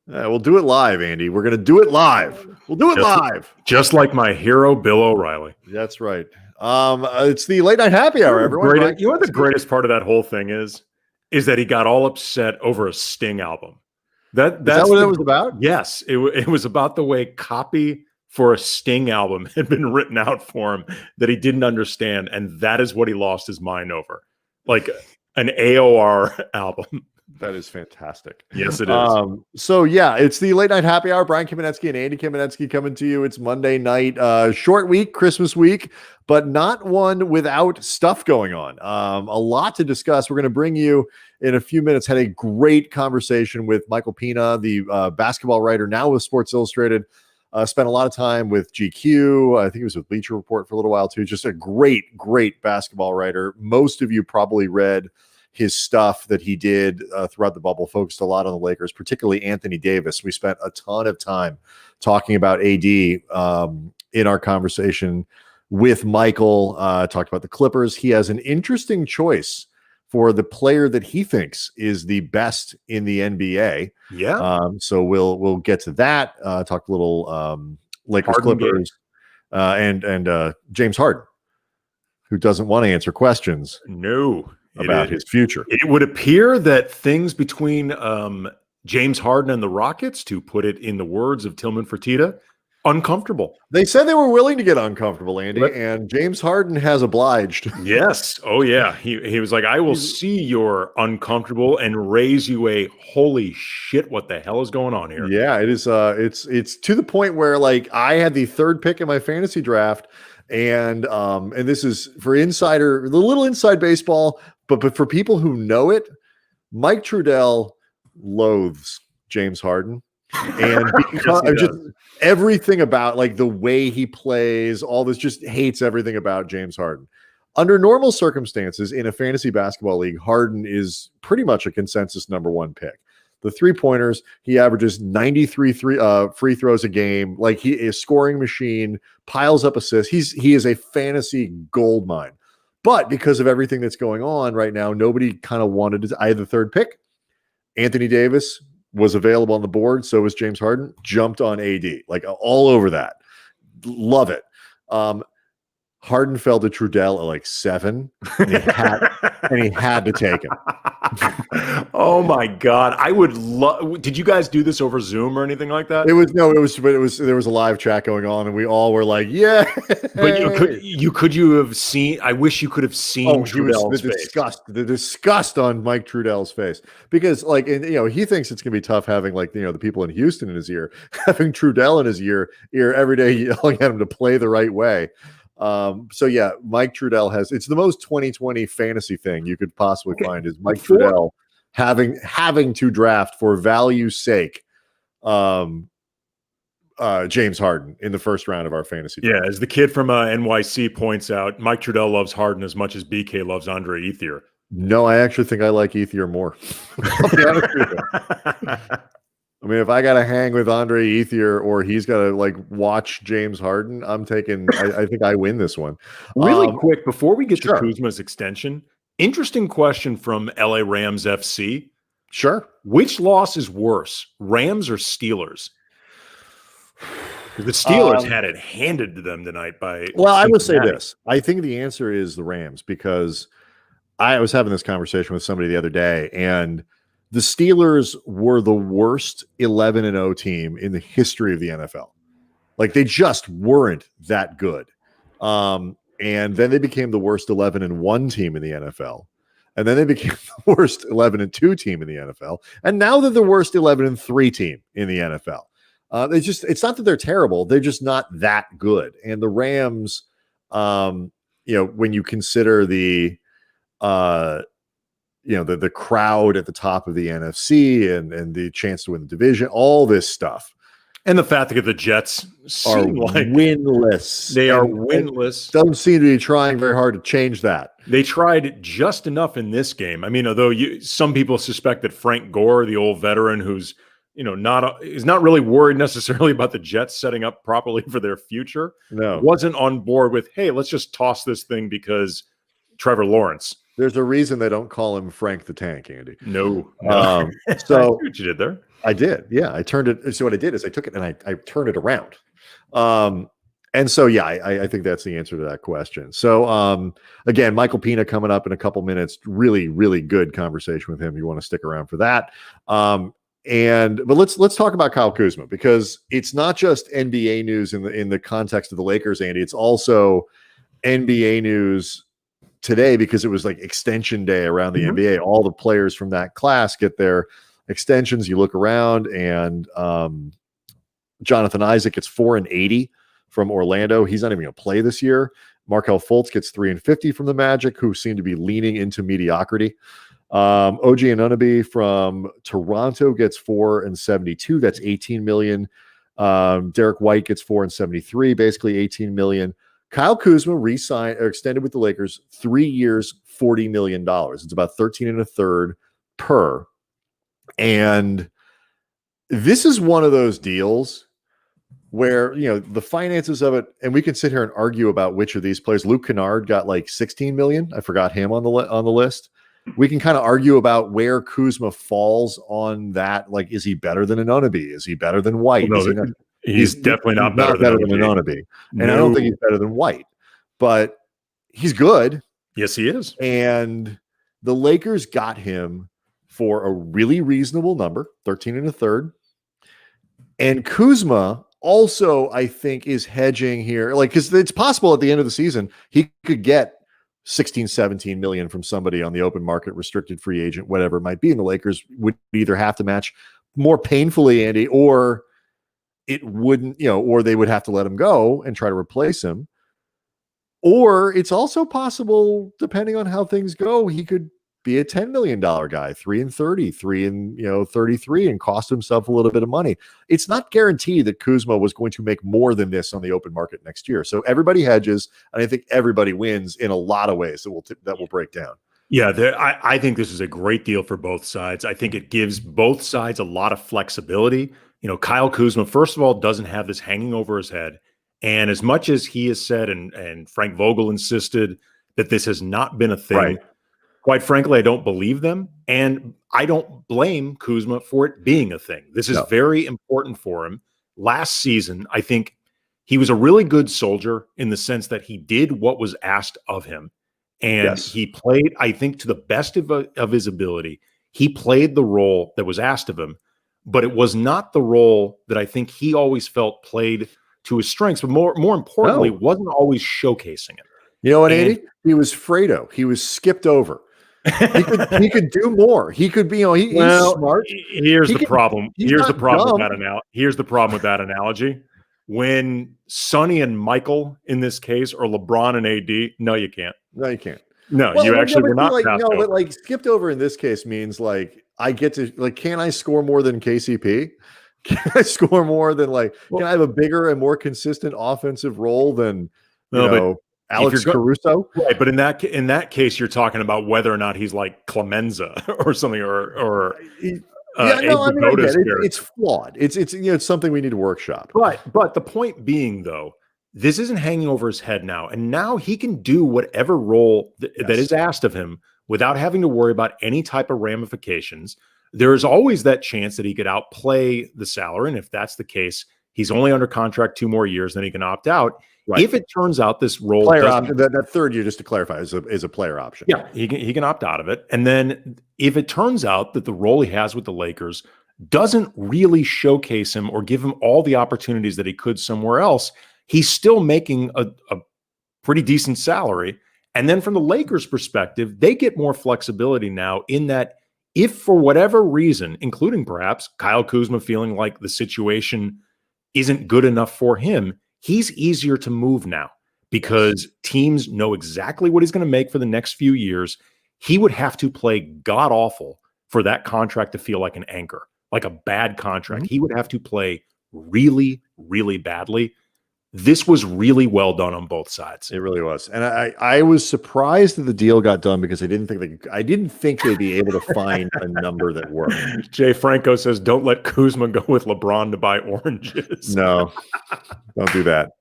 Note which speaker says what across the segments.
Speaker 1: We'll do it live, Andy. We're going to do it live. We'll do it live.
Speaker 2: Just like my hero, Bill O'Reilly.
Speaker 1: That's right. It's the late night happy hour, everyone.
Speaker 2: You know what the greatest part of that whole thing is that he got all upset over a Sting album. That's
Speaker 1: what it was about?
Speaker 2: Yes. It was about the way copy for a Sting album had been written out for him that he didn't understand. And that is what he lost his mind over. Like an AOR album.
Speaker 1: That is fantastic.
Speaker 2: Yes, it is.
Speaker 1: So yeah, it's the late night happy hour. Brian Kamenetzky and Andy Kamenetzky coming to you. It's Monday night, short week, Christmas week, but not one without stuff going on. A lot to discuss. We're going to bring you in a few minutes. Had a great conversation with Michael Pina, the basketball writer now with Sports Illustrated. Spent a lot of time with GQ. I think he was with Bleacher Report for a little while too. Just a great basketball writer. Most of you probably read his stuff that he did throughout the bubble, focused a lot on the Lakers, particularly Anthony Davis. We spent a ton of time talking about AD in our conversation with Michael, talked about the Clippers. He has an interesting choice for the player that he thinks is the best in the NBA.
Speaker 2: Yeah.
Speaker 1: So we'll get to that, talk a little Lakers,
Speaker 2: Harden
Speaker 1: Clippers, and James Harden, who doesn't want to answer questions.
Speaker 2: No.
Speaker 1: About his future.
Speaker 2: It would appear that things between James Harden and the Rockets, to put it in the words of Tillman Fertitta, uncomfortable.
Speaker 1: They said they were willing to get uncomfortable, Andy, and James Harden has obliged.
Speaker 2: Yes. Oh, yeah. He was like, I will see you're uncomfortable and raise you a holy shit, what the hell is going on here?
Speaker 1: Yeah, it is. It's to the point where, like, I had the third pick in my fantasy draft, and this is for the little inside baseball. But for people who know it, Mike Trudell loathes James Harden. And because just everything about, like, the way he plays, all this, just hates everything about James Harden. Under normal circumstances in a fantasy basketball league, Harden is pretty much a consensus number one pick. The 3-pointers, he averages 93 free throws a game. Like, he is a scoring machine, piles up assists. He is a fantasy gold mine. But because of everything that's going on right now, nobody kind of wanted to. I had the third pick. Anthony Davis was available on the board. So was James Harden. Jumped on AD, like, all over that. Love it. Harden fell to Trudell at like 7, and he had to take him.
Speaker 2: Oh my God. I would love. Did you guys do this over Zoom or anything like that?
Speaker 1: There was a live chat going on, and we all were like, yeah.
Speaker 2: But could you have seen, I wish you could have seen Trudell's face.
Speaker 1: The disgust on Mike Trudell's face, because, like, and, he thinks it's gonna be tough having, like, the people in Houston in his ear, having Trudell in his ear every day, yelling at him to play the right way. So yeah, Mike Trudell it's the most 2020 fantasy thing you could possibly find, is Mike Trudell having to draft for value's sake James Harden in the first round of our fantasy draft.
Speaker 2: Yeah, as the kid from NYC points out, Mike Trudell loves Harden as much as BK loves Andre Ethier.
Speaker 1: No, I actually think I like Ethier more. I'll be honest with you. I mean, if I got to hang with Andre Ethier, or he's got to, like, watch James Harden, I'm taking. I think I win this one.
Speaker 2: Really quick, before we get to Kuzma's extension, interesting question from LA Rams FC.
Speaker 1: Sure.
Speaker 2: Which loss is worse, Rams or Steelers? The Steelers had it handed to them tonight by.
Speaker 1: Well, I will say this. I think the answer is the Rams, because I was having this conversation with somebody the other day, and the Steelers were the worst 11-0 team in the history of the NFL. Like, they just weren't that good. And then they became the worst 11-1 team in the NFL. And then they became the worst 11-2 team in the NFL. And now they're the worst 11-3 team in the NFL. It's not that they're terrible. They're just not that good. And the Rams, when you consider the crowd at the top of the NFC and the chance to win the division, all this stuff.
Speaker 2: And the fact that the Jets
Speaker 1: are winless.
Speaker 2: They are winless.
Speaker 1: Doesn't seem to be trying very hard to change that.
Speaker 2: They tried just enough in this game. I mean, although some people suspect that Frank Gore, the old veteran who's is not really worried necessarily about the Jets setting up properly for their future,
Speaker 1: wasn't
Speaker 2: on board with, hey, let's just toss this thing because Trevor Lawrence.
Speaker 1: There's a reason they don't call him Frank the Tank, Andy.
Speaker 2: No. I see
Speaker 1: So
Speaker 2: what you did there.
Speaker 1: I did. Yeah. I turned it. So what I did is I took it and I turned it around. And so, yeah, I think that's the answer to that question. So, again, Michael Pina coming up in a couple minutes. Really, really good conversation with him. You want to stick around for that. But let's talk about Kyle Kuzma, because it's not just NBA news in the context of the Lakers, Andy. It's also NBA news today because it was like extension day around the NBA. All the players from that class get their extensions. You look around, and Jonathan Isaac gets $480 from Orlando. He's not even going to play this year. Markelle Fultz gets $350 from the Magic, who seem to be leaning into mediocrity. OG Anunoby from Toronto gets $472. That's $18 million. Derek White gets $473, basically $18 million. Kyle Kuzma re-signed or extended with the Lakers 3 years, $40 million. It's about 13 and a third per. And this is one of those deals where, the finances of it, and we can sit here and argue about which of these players. Luke Kennard got like 16 million. I forgot him on the list. We can kind of argue about where Kuzma falls on that. Like, is he better than Anunoby? Is he better than White?
Speaker 2: Well, no, he's definitely not better than
Speaker 1: Anunoby. And I don't think he's better than White, but he's good.
Speaker 2: Yes, he is.
Speaker 1: And the Lakers got him for a really reasonable number, 13 and a third. And Kuzma also, I think, is hedging here. Like, because it's possible at the end of the season, he could get 16, 17 million from somebody on the open market, restricted free agent, whatever it might be. And the Lakers would either have to match more painfully, Andy, or it wouldn't, or they would have to let him go and try to replace him. Or it's also possible, depending on how things go, he could be a $10 million guy, 3 and 30, 3 and 33, and cost himself a little bit of money. It's not guaranteed that Kuzma was going to make more than this on the open market next year. So everybody hedges, and I think everybody wins in a lot of ways that will break down.
Speaker 2: Yeah, I think this is a great deal for both sides. I think it gives both sides a lot of flexibility. Kyle Kuzma, first of all, doesn't have this hanging over his head. And as much as he has said, and Frank Vogel insisted that this has not been a thing,
Speaker 1: right.
Speaker 2: Quite frankly, I don't believe them. And I don't blame Kuzma for it being a thing. This is very important for him. Last season, I think he was a really good soldier in the sense that he did what was asked of him. And he played, I think, to the best of his ability. He played the role that was asked of him, but it was not the role that I think he always felt played to his strengths. But more importantly, wasn't always showcasing it.
Speaker 1: You know what, Andy? He was Fredo. He was skipped over. He could do more. He could be, he's smart.
Speaker 2: Here's the problem. Here's the problem with that analogy. When Sonny and Michael in this case, or LeBron and AD, no, you can't.
Speaker 1: No, you can't.
Speaker 2: No, you actually were not.
Speaker 1: But like skipped over in this case means like I get to can I score more than KCP? Can I score more than can I have a bigger and more consistent offensive role than Alex Caruso?
Speaker 2: Right, but in that case, you're talking about whether or not he's like Clemenza or something, or
Speaker 1: it's flawed. It's something we need to workshop.
Speaker 2: But the point being, though, this isn't hanging over his head now, and now he can do whatever role that is asked of him without having to worry about any type of ramifications. There is always that chance that he could outplay the salary, and if that's the case, he's only under contract 2 more years, then he can opt out. Right. If it turns out this role
Speaker 1: that third year, just to clarify, is a player option.
Speaker 2: Yeah, he can opt out of it. And then if it turns out that the role he has with the Lakers doesn't really showcase him or give him all the opportunities that he could somewhere else, he's still making a pretty decent salary. And then from the Lakers' perspective, they get more flexibility now in that if for whatever reason, including perhaps Kyle Kuzma feeling like the situation isn't good enough for him, he's easier to move now because teams know exactly what he's going to make for the next few years. He would have to play god-awful for that contract to feel like an anchor, like a bad contract. He would have to play really, really badly. This was really well done on both sides.
Speaker 1: It really was. And I was surprised that the deal got done because I didn't think they'd be able to find a number that worked.
Speaker 2: Jay Franco says, don't let Kuzma go with LeBron to buy oranges.
Speaker 1: No, don't do that.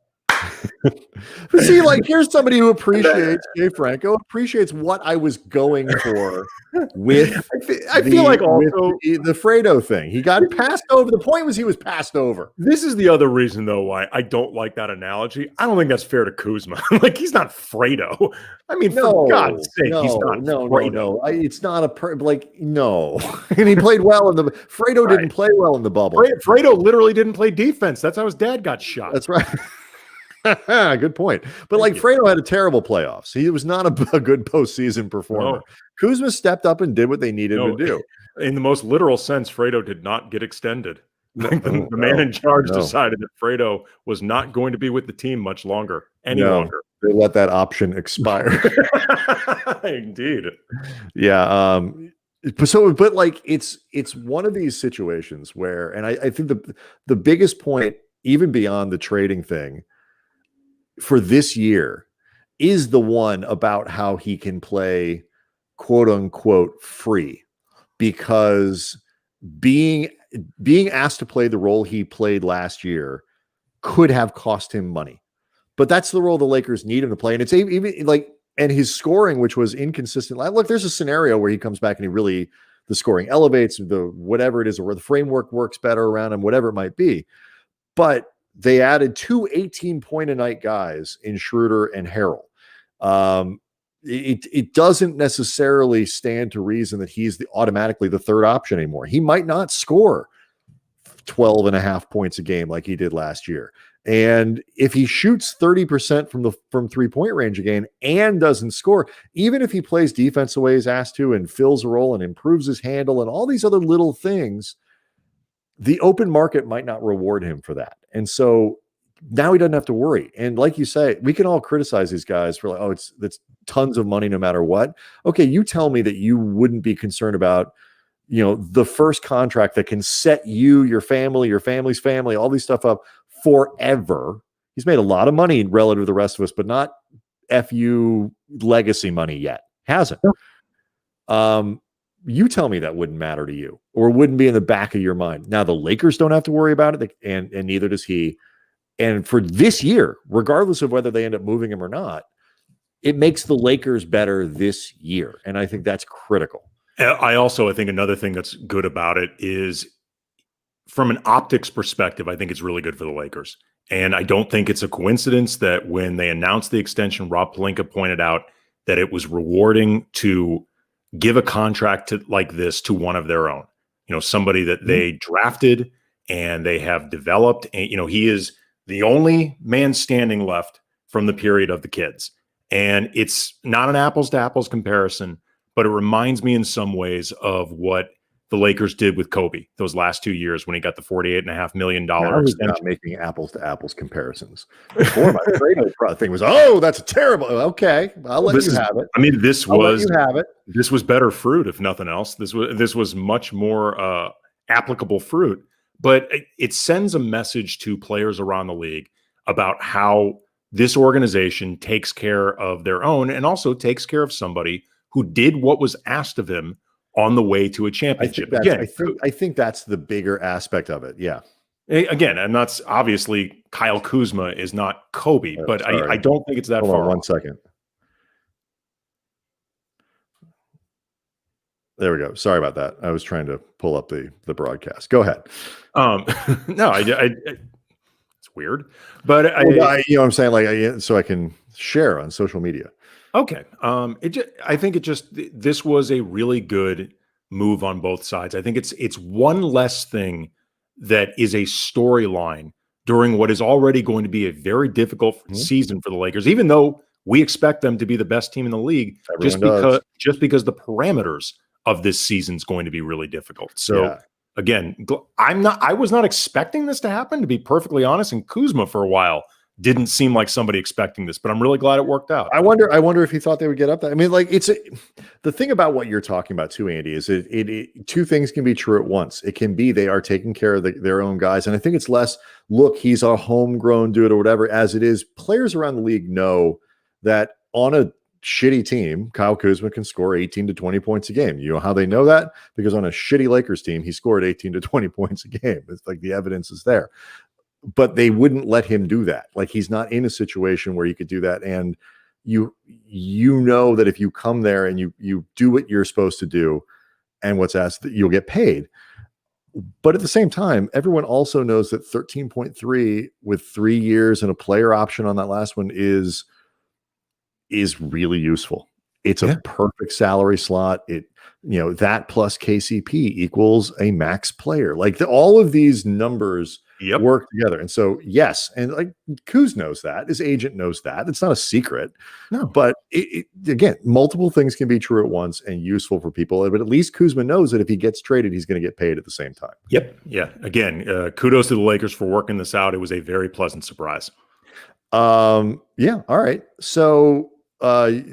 Speaker 1: But see, like, here's somebody who appreciates Jay Franco, appreciates what I was going for with
Speaker 2: I feel like also
Speaker 1: the Fredo thing. He got passed over. The point was he was passed over.
Speaker 2: This is the other reason, though, why I don't like that analogy. I don't think that's fair to Kuzma. Like, he's not Fredo. I mean, for God's sake, he's not Fredo.
Speaker 1: No. It's not no. And he played well in the Fredo didn't play well in the bubble.
Speaker 2: Fredo literally didn't play defense. That's how his dad got shot.
Speaker 1: That's right. Good point. But Fredo had a terrible playoffs. He was not a good postseason performer. No. Kuzma stepped up and did what they needed to do.
Speaker 2: In the most literal sense, Fredo did not get extended. The man in charge decided that Fredo was not going to be with the team much longer, longer.
Speaker 1: They let that option expire.
Speaker 2: Indeed.
Speaker 1: Yeah. But it's one of these situations where, and I think the biggest point, even beyond the trading thing, for this year is the one about how he can play quote unquote free, because being asked to play the role he played last year could have cost him money, but that's the role the Lakers need him to play. And it's even and his scoring, which was inconsistent. Look, there's a scenario where he comes back and the scoring elevates, whatever it is, or the framework works better around him, whatever it might be. But they added 2 18-point-a-night guys in Schroeder and Harrell. It doesn't necessarily stand to reason that he's automatically the third option anymore. He might not score 12 and a half points a game like he did last year. And if he shoots 30% from 3-point range again and doesn't score, even if he plays defense the way he's asked to and fills a role and improves his handle and all these other little things, the open market might not reward him for that. And so now he doesn't have to worry. And like you say, we can all criticize these guys for that's tons of money no matter what. Okay, you tell me that you wouldn't be concerned about, the first contract that can set you, your family, your family's family, all these stuff up forever. He's made a lot of money relative to the rest of us, but not FU legacy money yet. Hasn't. You tell me that wouldn't matter to you or wouldn't be in the back of your mind. Now the Lakers don't have to worry about it, and neither does he. And for this year, regardless of whether they end up moving him or not, it makes the Lakers better this year. And I think that's critical.
Speaker 2: I think another thing that's good about it is, from an optics perspective, I think it's really good for the Lakers. And I don't think it's a coincidence that when they announced the extension, Rob Pelinka pointed out that it was rewarding to give a contract like this to one of their own, somebody that they drafted and they have developed. And, he is the only man standing left from the period of the kids. And it's not an apples to apples comparison, but it reminds me in some ways of what the Lakers did with Kobe those last 2 years when he got the $48.5 million extension.
Speaker 1: Not making apples to apples comparisons. Before my trade thing was, that's terrible. Okay, I'll let you have it.
Speaker 2: I mean, this was better fruit, if nothing else. This was much more applicable fruit, but it sends a message to players around the league about how this organization takes care of their own and also takes care of somebody who did what was asked of him on the way to a championship.
Speaker 1: I think that's the bigger aspect of it. Yeah.
Speaker 2: Again, and that's obviously Kyle Kuzma is not Kobe, but I don't think it's that
Speaker 1: Hold
Speaker 2: far.
Speaker 1: On 1 second. There we go. Sorry about that. I was trying to pull up the broadcast. Go ahead.
Speaker 2: No, it's weird, but
Speaker 1: I'm saying, so I can share on social media.
Speaker 2: Okay. I think this was a really good move on both sides. I think it's one less thing that is a storyline during what is already going to be a very difficult season for the Lakers, even though we expect them to be the best team in the league, just because the parameters of this season is going to be really difficult. So again, I was not expecting this to happen, to be perfectly honest, and Kuzma for a while didn't seem like somebody expecting this, but I'm really glad it worked out.
Speaker 1: I wonder if he thought they would get up there. I mean, the thing about what you're talking about too, Andy, is it two things can be true at once. It can be they are taking care of their own guys. And I think it's less, look, he's a homegrown dude or whatever, as it is. Players around the league know that on a shitty team, Kyle Kuzma can score 18 to 20 points a game. You know how they know that? Because on a shitty Lakers team, he scored 18 to 20 points a game. It's like the evidence is there. but they wouldn't let him do that. Like, he's not in a situation where he could do that. And you know that if you come there and you do what you're supposed to do and what's asked, that you'll get paid. But at the same time, everyone also knows that 13.3 with 3 years and a player option on that last one is really useful. It's a perfect salary slot. That plus KCP equals a max player. Like, all of these numbers work together. And so, yes. And like, Kuz knows that, his agent knows that. It's not a secret.
Speaker 2: No,
Speaker 1: but again, multiple things can be true at once and useful for people. But at least Kuzma knows that if he gets traded, he's going to get paid at the same time.
Speaker 2: Yep. Yeah. Again, kudos to the Lakers for working this out. It was a very pleasant surprise.
Speaker 1: Yeah. All right. So,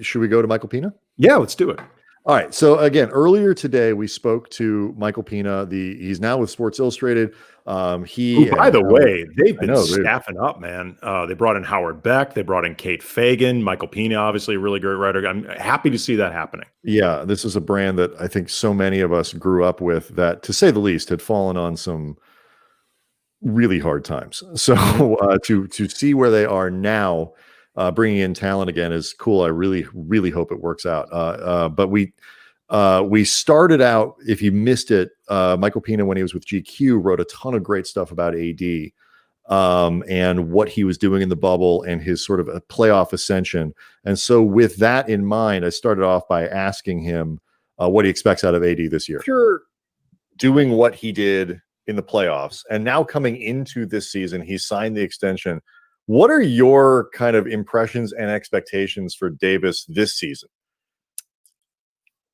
Speaker 1: should we go to Michael Pina?
Speaker 2: Yeah, let's do it.
Speaker 1: All right. So again, earlier today we spoke to Michael Pina. He's now with Sports Illustrated.
Speaker 2: By the way, they've been staffing up, man. They brought in Howard Beck. They brought in Kate Fagan. Michael Pina, obviously a really great writer. I'm happy to see that happening. Yeah,
Speaker 1: this is a brand that I think so many of us grew up with that, to say the least, had fallen on some really hard times. So to see where they are now, bringing in talent again is cool. I really, really hope it works out. But we started out, if you missed it, Michael Pina, when he was with GQ, wrote a ton of great stuff about AD and what he was doing in the bubble and his sort of a playoff ascension. And so with that in mind, I started off by asking him what he expects out of AD this year. If you're doing what he did in the playoffs and now coming into this season, he signed the extension. What are your kind of impressions and expectations for Davis this season?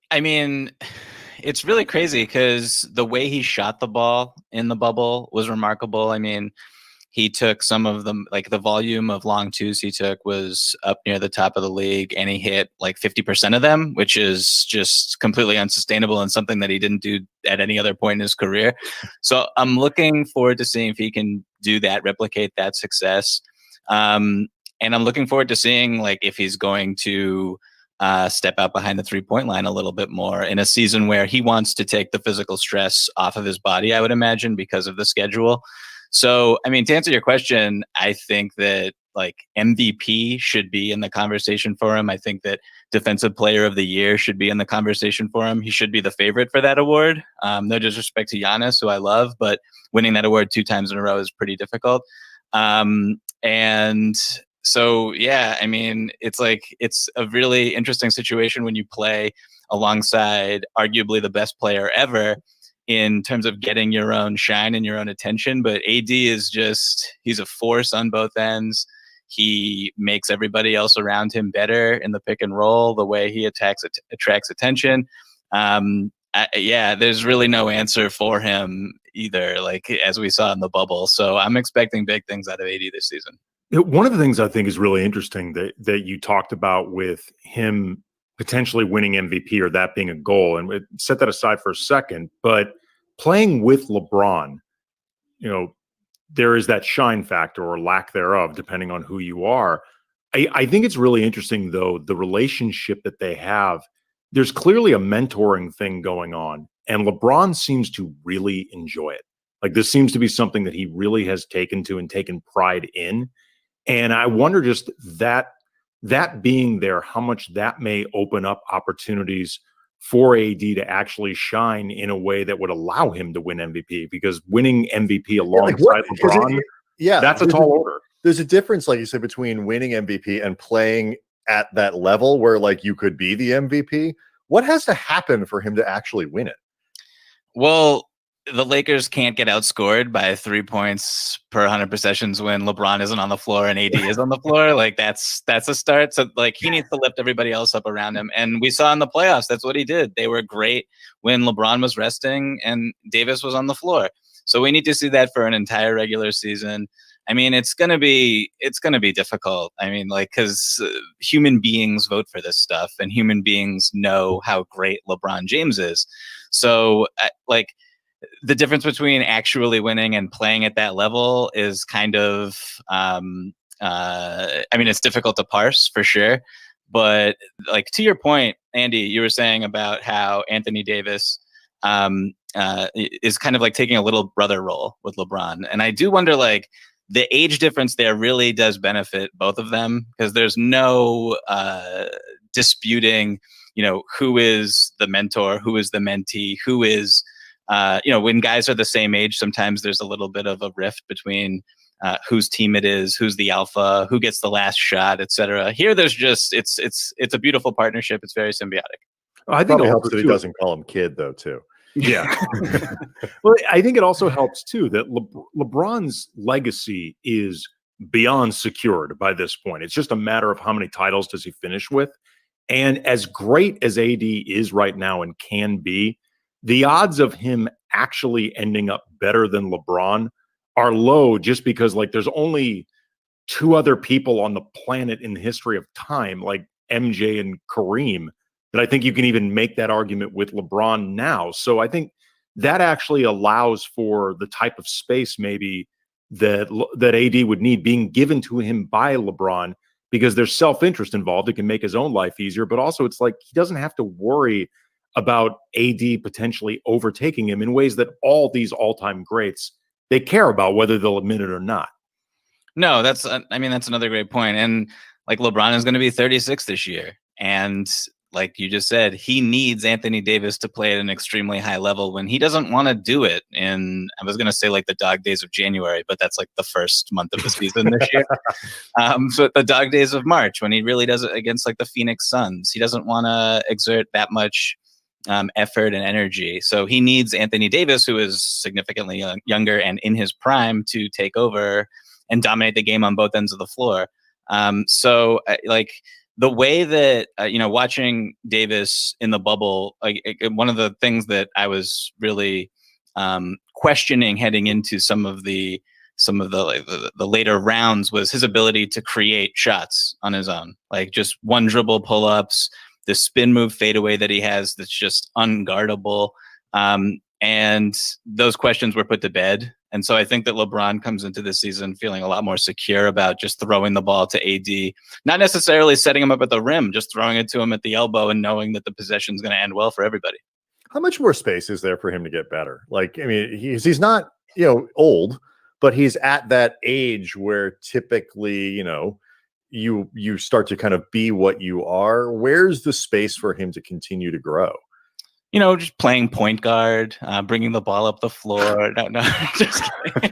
Speaker 3: I mean, it's really crazy because the way he shot the ball in the bubble was remarkable. I mean, he took some of them, like the volume of long twos he took was up near the top of the league, and he hit like 50% of them, which is just completely unsustainable and something that he didn't do at any other point in his career. So I'm looking forward to seeing if he can do that, replicate that success. And I'm looking forward to seeing like if he's going to step out behind the 3-point line a little bit more in a season where he wants to take the physical stress off of his body, I would imagine, because of the schedule. So, I mean, to answer your question, I think that like MVP should be in the conversation for him. I think that Defensive Player of the Year should be in the conversation for him. He should be the favorite for that award. No disrespect to Giannis, who I love, but winning that award 2 times in a row is pretty difficult. And so, yeah, I mean, it's a really interesting situation when you play alongside arguably the best player ever in terms of getting your own shine and your own attention. But AD is he's a force on both ends. He makes everybody else around him better in the pick and roll, the way he attracts attention. There's really no answer for him either, like as we saw in the bubble. So I'm expecting big things out of AD this season.
Speaker 2: One of the things I think is really interesting that you talked about with him potentially winning MVP or that being a goal, and set that aside for a second, but playing with LeBron, there is that shine factor or lack thereof, depending on who you are. I think it's really interesting, though, the relationship that they have. There's clearly a mentoring thing going on, and LeBron seems to really enjoy it. Like, this seems to be something that he really has taken to and taken pride in. And I wonder just that being there, how much that may open up opportunities for AD to actually shine in a way that would allow him to win MVP, because winning MVP alongside LeBron, that's a tall order.
Speaker 1: There's a difference, like you said, between winning MVP and playing at that level where like you could be the MVP. What has to happen for him to actually win it?
Speaker 3: Well, the Lakers can't get outscored by 3 points per 100 possessions when LeBron isn't on the floor and AD is on the floor. Like that's a start. So like he needs to lift everybody else up around him. And we saw in the playoffs, that's what he did. They were great when LeBron was resting and Davis was on the floor. So we need to see that for an entire regular season. I mean, it's going to be difficult. I mean, like, because human beings vote for this stuff and human beings know how great LeBron James is. So like, the difference between actually winning and playing at that level is kind of, I mean, it's difficult to parse for sure. But like to your point, Andy, you were saying about how Anthony Davis is kind of like taking a little brother role with LeBron. And I do wonder, like, the age difference there really does benefit both of them, because there's no disputing, who is the mentor, who is the mentee, who is, when guys are the same age, sometimes there's a little bit of a rift between whose team it is, who's the alpha, who gets the last shot, etc. Here, there's just it's a beautiful partnership. It's very symbiotic.
Speaker 2: I think
Speaker 1: Probably
Speaker 2: it
Speaker 1: helps that he doesn't call him kid, though, too.
Speaker 2: Yeah. Well, I think it also helps, too, that LeBron's legacy is beyond secured by this point. It's just a matter of how many titles does he finish with. And as great as AD is right now and can be, the odds of him actually ending up better than LeBron are low, just because there's only two other people on the planet in the history of time, like MJ and Kareem, that I think you can even make that argument with LeBron now. So I think that actually allows for the type of space maybe that AD would need being given to him by LeBron, because there's self-interest involved. It can make his own life easier, but also it's like he doesn't have to worry about AD potentially overtaking him in ways that all these all-time greats, they care about whether they'll admit it or not.
Speaker 3: No, that's another great point. And LeBron is going to be 36 this year. And like you just said, he needs Anthony Davis to play at an extremely high level when he doesn't want to do it in, I was going to say the dog days of January, but that's the first month of the season this year. So the dog days of March, when he really does it against the Phoenix Suns, he doesn't want to exert that much effort and energy. So he needs Anthony Davis, who is significantly younger and in his prime, to take over and dominate the game on both ends of the floor. The way that, watching Davis in the bubble, one of the things that I was really questioning heading into some of the later rounds was his ability to create shots on his own, just one dribble pull-ups, the spin move fadeaway that he has that's just unguardable. And those questions were put to bed. And so I think that LeBron comes into this season feeling a lot more secure about just throwing the ball to AD, not necessarily setting him up at the rim, just throwing it to him at the elbow and knowing that the possession is going to end well for everybody.
Speaker 1: How much more space is there for him to get better? He's not, old, but he's at that age where typically, you start to kind of be what you are. Where's the space for him to continue to grow?
Speaker 3: Just playing point guard, bringing the ball up the floor. No, just kidding.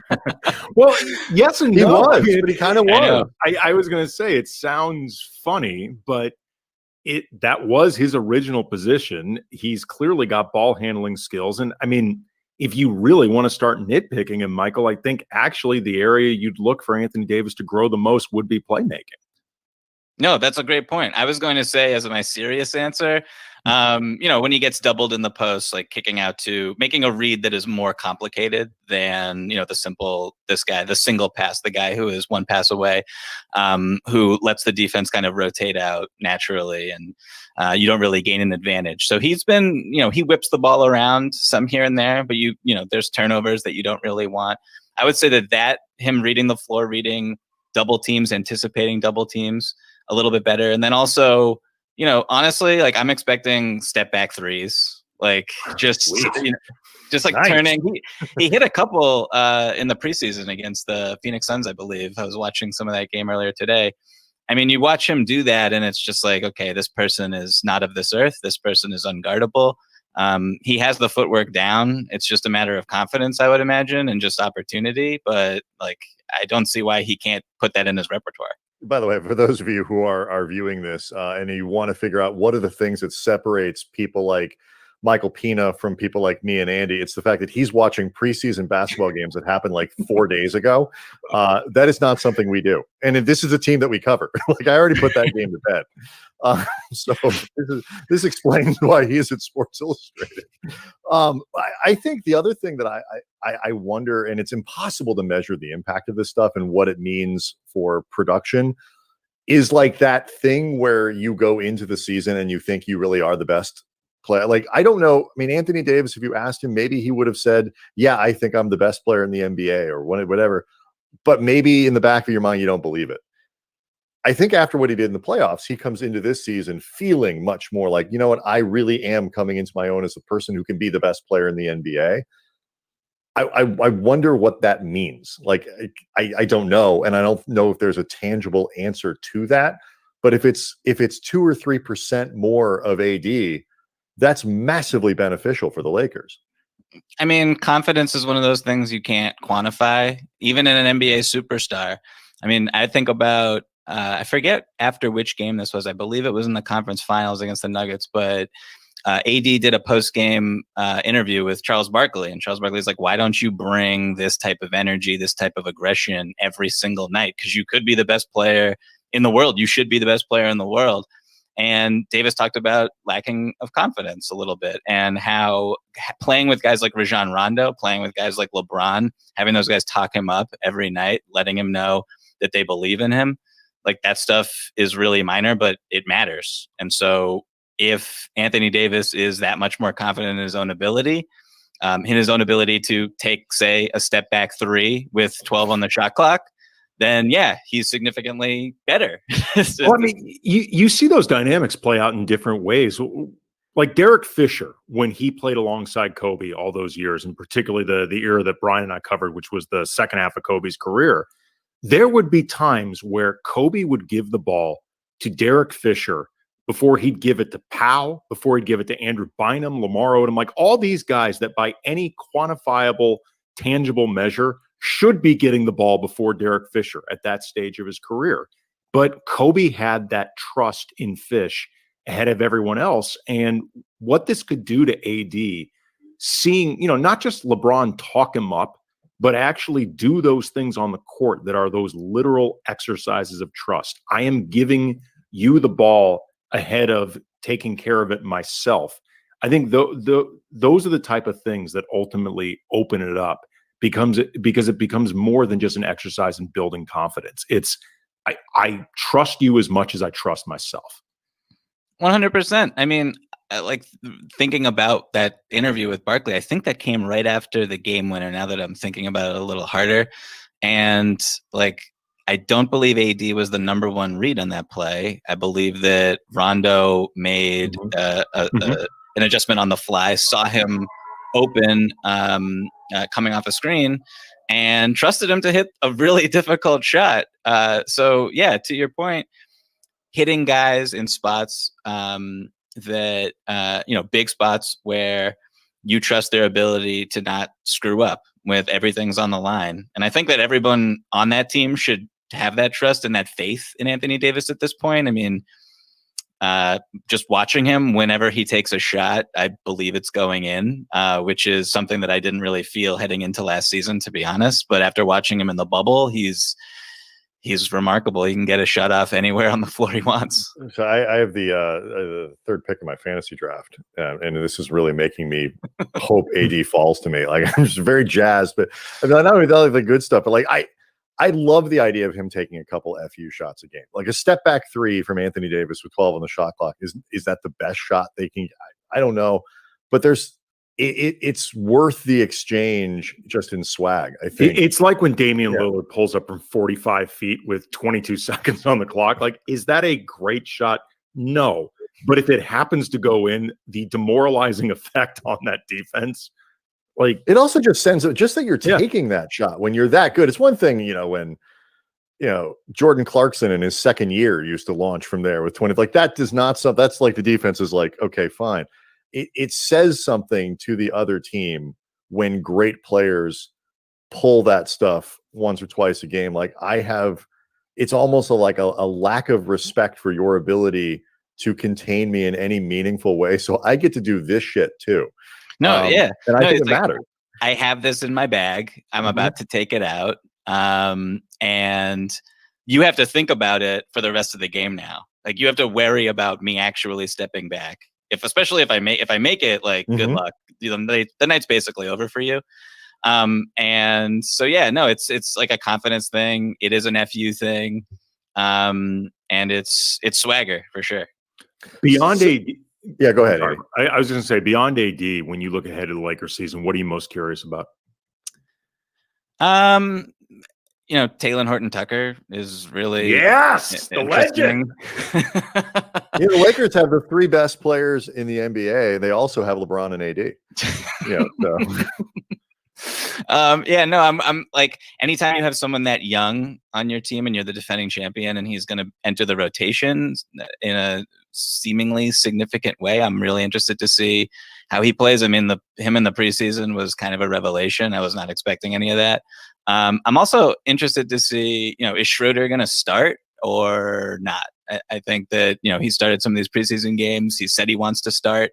Speaker 2: Well, yes and
Speaker 1: he
Speaker 2: no.
Speaker 1: was, but he kind of was.
Speaker 2: I was going to say, it sounds funny, but that was his original position. He's clearly got ball handling skills. And if you really want to start nitpicking him, Michael, I think actually the area you'd look for Anthony Davis to grow the most would be playmaking.
Speaker 3: No, that's a great point. I was going to say, as my serious answer, when he gets doubled in the post, kicking out to making a read that is more complicated than, the single pass, the guy who is one pass away, who lets the defense kind of rotate out naturally, and you don't really gain an advantage. So he's been, he whips the ball around some here and there, but there's turnovers that you don't really want. I would say that him reading the floor, reading double teams, anticipating double teams a little bit better. And then also, honestly, I'm expecting step back threes, just nice. Turning. He hit a couple in the preseason against the Phoenix Suns, I believe. I was watching some of that game earlier today. You watch him do that, and it's just okay, this person is not of this earth. This person is unguardable. He has the footwork down. It's just a matter of confidence, I would imagine, and just opportunity. But I don't see why he can't put that in his repertoire.
Speaker 1: By the way, for those of you who are viewing this and you want to figure out what are the things that separates people like Michael Pina from people like me and Andy, it's the fact that he's watching preseason basketball games that happened 4 days ago. That is not something we do. And this is a team that we cover. I already put that game to bed. So this explains why he is at Sports Illustrated. I think the other thing that I wonder, and it's impossible to measure the impact of this stuff and what it means for production, is that thing where you go into the season and you think you really are the best player. I don't know. Anthony Davis, if you asked him, maybe he would have said, yeah, I think I'm the best player in the NBA or whatever. But maybe in the back of your mind, you don't believe it. I think after what he did in the playoffs, he comes into this season feeling much more like, you know what, I really am coming into my own as a person who can be the best player in the NBA. I wonder what that means. Like, I don't know, and I don't know if there's a tangible answer to that. But if it's 2 or 3% more of AD, that's massively beneficial for the Lakers.
Speaker 3: I mean, confidence is one of those things you can't quantify, even in an NBA superstar. I mean, I think about, I forget after which game this was. I believe it was in the conference finals against the Nuggets, but AD did a post-game interview with Charles Barkley, and Charles Barkley's like, why don't you bring this type of energy, this type of aggression every single night? Because you could be the best player in the world. You should be the best player in the world. And Davis talked about lacking of confidence a little bit, and how playing with guys like Rajon Rondo, playing with guys like LeBron, having those guys talk him up every night, letting him know that they believe in him, like that stuff is really minor, but it matters. And so if Anthony Davis is that much more confident in his own ability, to take, say, a step back three with 12 on the shot clock, then yeah, he's significantly better.
Speaker 2: Well, I mean, you see those dynamics play out in different ways. Like Derek Fisher, when he played alongside Kobe all those years, and particularly the era that Brian and I covered, which was the second half of Kobe's career, there would be times where Kobe would give the ball to Derek Fisher before he'd give it to Powell, before he'd give it to Andrew Bynum, Lamar Odom, like all these guys that by any quantifiable, tangible measure should be getting the ball before Derek Fisher at that stage of his career. But Kobe had that trust in Fish ahead of everyone else. And what this could do to AD, seeing, not just LeBron talk him up, but actually do those things on the court that are those literal exercises of trust. I am giving you the ball ahead of taking care of it myself. I think those are the type of things that ultimately open it up, because it becomes more than just an exercise in building confidence. It's I trust you as much as I trust myself.
Speaker 3: 100%. I mean, like thinking about that interview with Barkley, I think that came right after the game winner. Now that I'm thinking about it a little harder, and like, I don't believe AD was the number one read on that play. I believe that Rondo made an adjustment on the fly, saw him open coming off a screen, and trusted him to hit a really difficult shot. So yeah, to your point, hitting guys in spots that big spots where you trust their ability to not screw up with everything's on the line. And I think that everyone on that team should have that trust and that faith in Anthony Davis at this point. I mean, just watching him, whenever he takes a shot, I believe it's going in, which is something that I didn't really feel heading into last season, to be honest. But after watching him in the bubble, he's remarkable. He can get a shot off anywhere on the floor he wants.
Speaker 1: So I have the third pick in my fantasy draft, and this is really making me hope AD falls to me. Like, I'm just very jazzed, but I mean, not only the good stuff, but like I love the idea of him taking a couple FU shots a game. Like a step back three from Anthony Davis with 12 on the shot clock. Is that the best shot they can? I don't know, but it's worth the exchange just in swag. I think
Speaker 2: it's like when Damian Lillard pulls up from 45 feet with 22 seconds on the clock. Like, is that a great shot? No, but if it happens to go in, the demoralizing effect on that defense. Like,
Speaker 1: it also just sends just that you're taking that shot when you're that good. It's one thing, when Jordan Clarkson in his second year used to launch from there with 20. Like, that does not that's like the defense is like, okay, fine. It says something to the other team when great players pull that stuff once or twice a game. Like, it's almost like a lack of respect for your ability to contain me in any meaningful way. So I get to do this shit too.
Speaker 3: And I
Speaker 1: think it matters.
Speaker 3: I have this in my bag. I'm about to take it out. And you have to think about it for the rest of the game now. Like, you have to worry about me actually stepping back. Especially if I make it, like, good luck. The night's basically over for you. And so, it's like a confidence thing. It is an FU thing. And it's swagger for sure.
Speaker 2: Beyond AD.
Speaker 1: Yeah, go ahead.
Speaker 2: I was going to say, beyond AD, when you look ahead to the Lakers season, what are you most curious about?
Speaker 3: Taylor Horton-Tucker is really
Speaker 2: the legend.
Speaker 1: The Lakers have the three best players in the NBA. They also have LeBron and AD.
Speaker 3: Yeah, no, I'm like, anytime you have someone that young on your team and you're the defending champion and he's going to enter the rotation in a seemingly significant way, I'm really interested to see how he plays. I mean, him in the preseason was kind of a revelation. I was not expecting any of that. I'm also interested to see, is Schroeder going to start or not? I think that, he started some of these preseason games. He said he wants to start.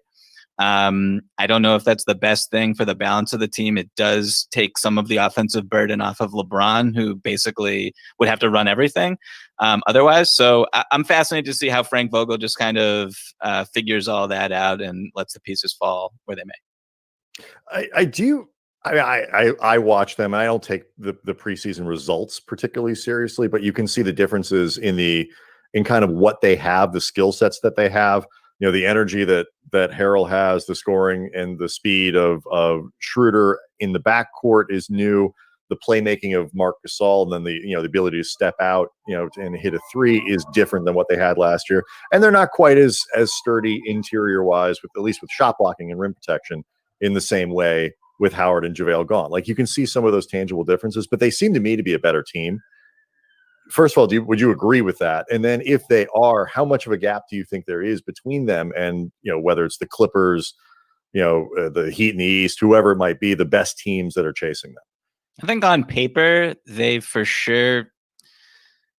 Speaker 3: I don't know if that's the best thing for the balance of the team. It does take some of the offensive burden off of LeBron, who basically would have to run everything otherwise. So I'm fascinated to see how Frank Vogel just kind of figures all that out and lets the pieces fall where they may.
Speaker 1: I do. I watch them, and I don't take the preseason results particularly seriously, but you can see the differences in kind of what they have, the skill sets that they have. The energy that Harrell has, the scoring and the speed of Schroeder in the backcourt is new. The playmaking of Marc Gasol, and then the ability to step out, and hit a three is different than what they had last year. And they're not quite as sturdy interior wise, at least with shot blocking and rim protection in the same way with Howard and JaVale gone. Like, you can see some of those tangible differences, but they seem to me to be a better team. First of all, would you agree with that? And then, if they are, how much of a gap do you think there is between them and, whether it's the Clippers, the Heat in the East, whoever it might be, the best teams that are chasing them?
Speaker 3: I think on paper, they for sure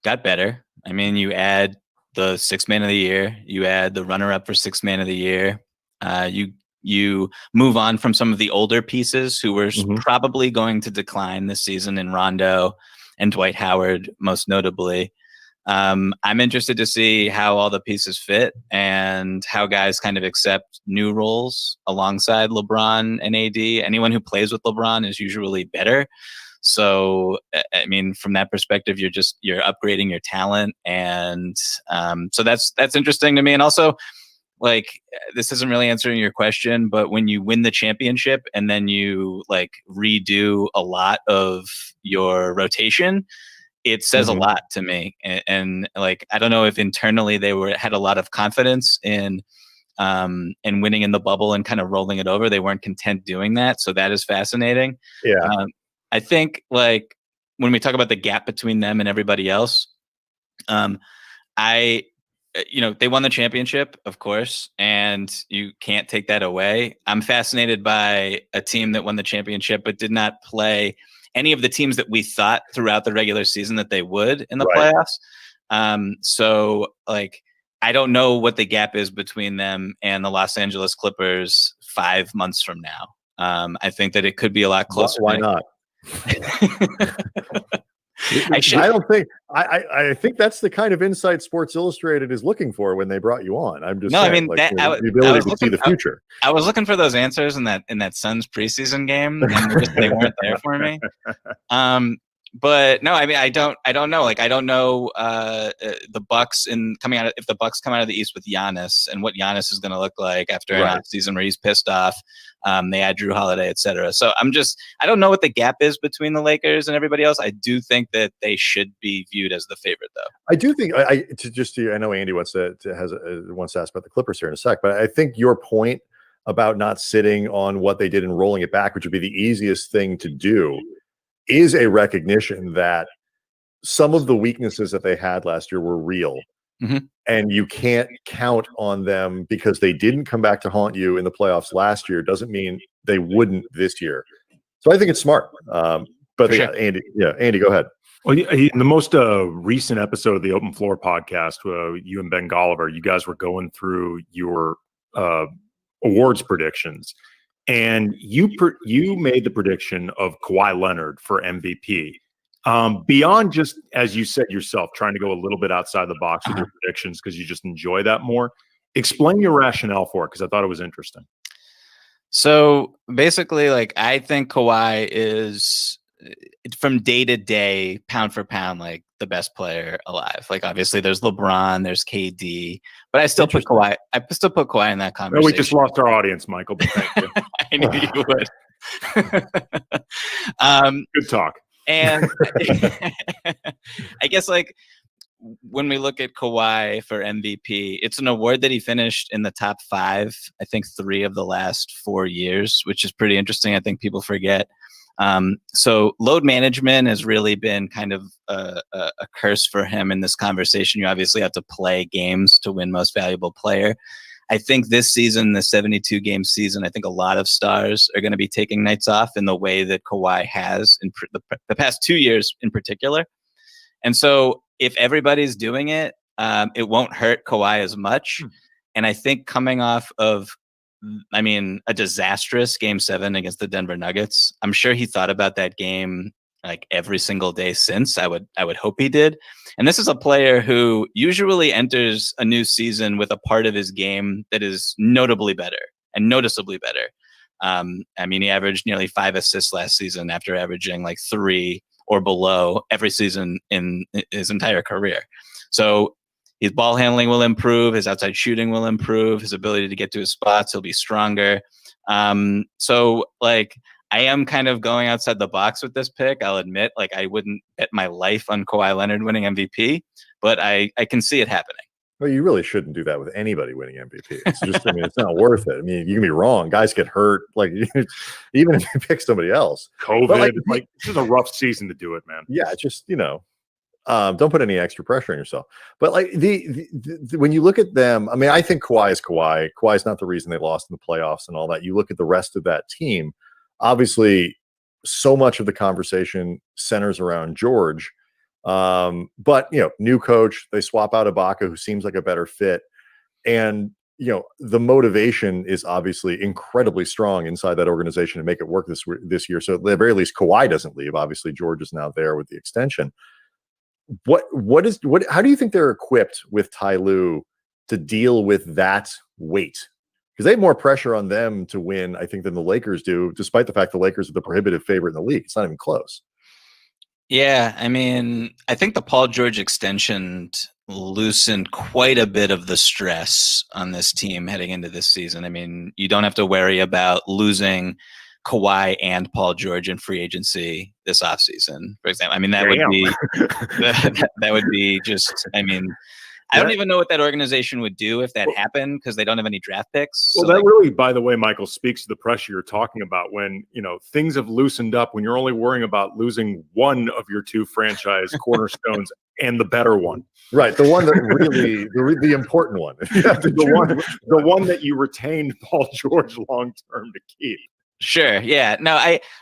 Speaker 3: got better. I mean, you add the sixth man of the year, you add the runner-up for sixth man of the year. You move on from some of the older pieces who were probably going to decline this season in Rondo and Dwight Howard, most notably. I'm interested to see how all the pieces fit and how guys kind of accept new roles alongside LeBron and AD. Anyone who plays with LeBron is usually better. So, I mean, from that perspective, you're upgrading your talent. And so that's interesting to me. And also, like, this isn't really answering your question, but when you win the championship and then you redo a lot of your rotation, it says a lot to me. And I don't know if internally they had a lot of confidence in winning in the bubble and kind of rolling it over. They weren't content doing that. So that is fascinating.
Speaker 1: Yeah.
Speaker 3: I think when we talk about the gap between them and everybody else, they won the championship, of course, and you can't take that away. I'm fascinated by a team that won the championship but did not play any of the teams that we thought throughout the regular season that they would in the playoffs. So I don't know what the gap is between them and the Los Angeles Clippers 5 months from now. I think that it could be a lot closer.
Speaker 1: Why not? I think that's the kind of insight Sports Illustrated is looking for when they brought you on. I'm just saying, the ability to see the future.
Speaker 3: I was looking for those answers in that Suns preseason game, and they weren't there for me. But no, I mean, I don't know. I don't know the Bucks if the Bucks come out of the East with Giannis and what Giannis is going to look like after an off season where he's pissed off. They add Drew Holiday, etc. So I don't know what the gap is between the Lakers and everybody else. I do think that they should be viewed as the favorite, though.
Speaker 1: I do think I know Andy wants to ask about the Clippers here in a sec, but I think your point about not sitting on what they did and rolling it back, which would be the easiest thing to do, is a recognition that some of the weaknesses that they had last year were real. And you can't count on them because they didn't come back to haunt you in the playoffs last year. Doesn't mean they wouldn't this year. So I think it's smart. But
Speaker 3: sure.
Speaker 1: Andy, go ahead.
Speaker 2: Well, in the most recent episode of the Open Floor podcast, you and Ben Golliver, you guys were going through your awards predictions. And you made the prediction of Kawhi Leonard for MVP. Beyond just, as you said yourself, trying to go a little bit outside the box with your predictions because you just enjoy that more. Explain your rationale for it, because I thought it was interesting.
Speaker 3: So basically, I think Kawhi is, from day to day, pound for pound, the best player alive. Obviously, there's LeBron, there's KD, but I still put Kawhi. I still put Kawhi in that conversation.
Speaker 2: Well, we just lost our audience, Michael. But thank you.
Speaker 3: I knew you would.
Speaker 2: Good talk.
Speaker 3: And I guess when we look at Kawhi for MVP, it's an award that he finished in the top 5, I think 3 of the last 4 years, which is pretty interesting. I think people forget. So load management has really been kind of a curse for him in this conversation. You obviously have to play games to win most valuable player. I think this season, the 72-game season, I think a lot of stars are going to be taking nights off in the way that Kawhi has in the past 2 years in particular. And so if everybody's doing it, it won't hurt Kawhi as much. And I think coming off of, a disastrous Game 7 against the Denver Nuggets, I'm sure he thought about that game like every single day since. I would hope he did. And this is a player who usually enters a new season with a part of his game that is notably better and noticeably better. He averaged nearly 5 assists last season after averaging like 3 or below every season in his entire career. So his ball handling will improve. His outside shooting will improve. His ability to get to his spots, he'll be stronger. I am kind of going outside the box with this pick. I'll admit, I wouldn't bet my life on Kawhi Leonard winning MVP, but I can see it happening.
Speaker 1: Well, you really shouldn't do that with anybody winning MVP. It's just, it's not worth it. You can be wrong. Guys get hurt. Even if you pick somebody else.
Speaker 2: COVID, this is a rough season to do it, man.
Speaker 1: Yeah, it's just, don't put any extra pressure on yourself. But when you look at them, I think Kawhi is Kawhi. Kawhi is not the reason they lost in the playoffs and all that. You look at the rest of that team. Obviously, so much of the conversation centers around George. But new coach, they swap out Ibaka, who seems like a better fit. And, the motivation is obviously incredibly strong inside that organization to make it work this year. So at the very least, Kawhi doesn't leave. Obviously, George is now there with the extension. How do you think they're equipped with Ty Lue to deal with that weight? Because they have more pressure on them to win, I think, than the Lakers do, despite the fact the Lakers are the prohibitive favorite in the league. It's not even close.
Speaker 3: Yeah, I think the Paul George extension loosened quite a bit of the stress on this team heading into this season. You don't have to worry about losing Kawhi and Paul George in free agency this offseason, for example. That would be just, I don't even know what that organization would do if that happened, because they don't have any draft picks.
Speaker 2: Well, that really, by the way, Michael, speaks to the pressure you're talking about when, things have loosened up, when you're only worrying about losing one of your 2 franchise cornerstones and the better one.
Speaker 1: Right. The one that really, the important one.
Speaker 2: the one that you retained Paul George long-term to keep.
Speaker 3: Sure. Yeah. No,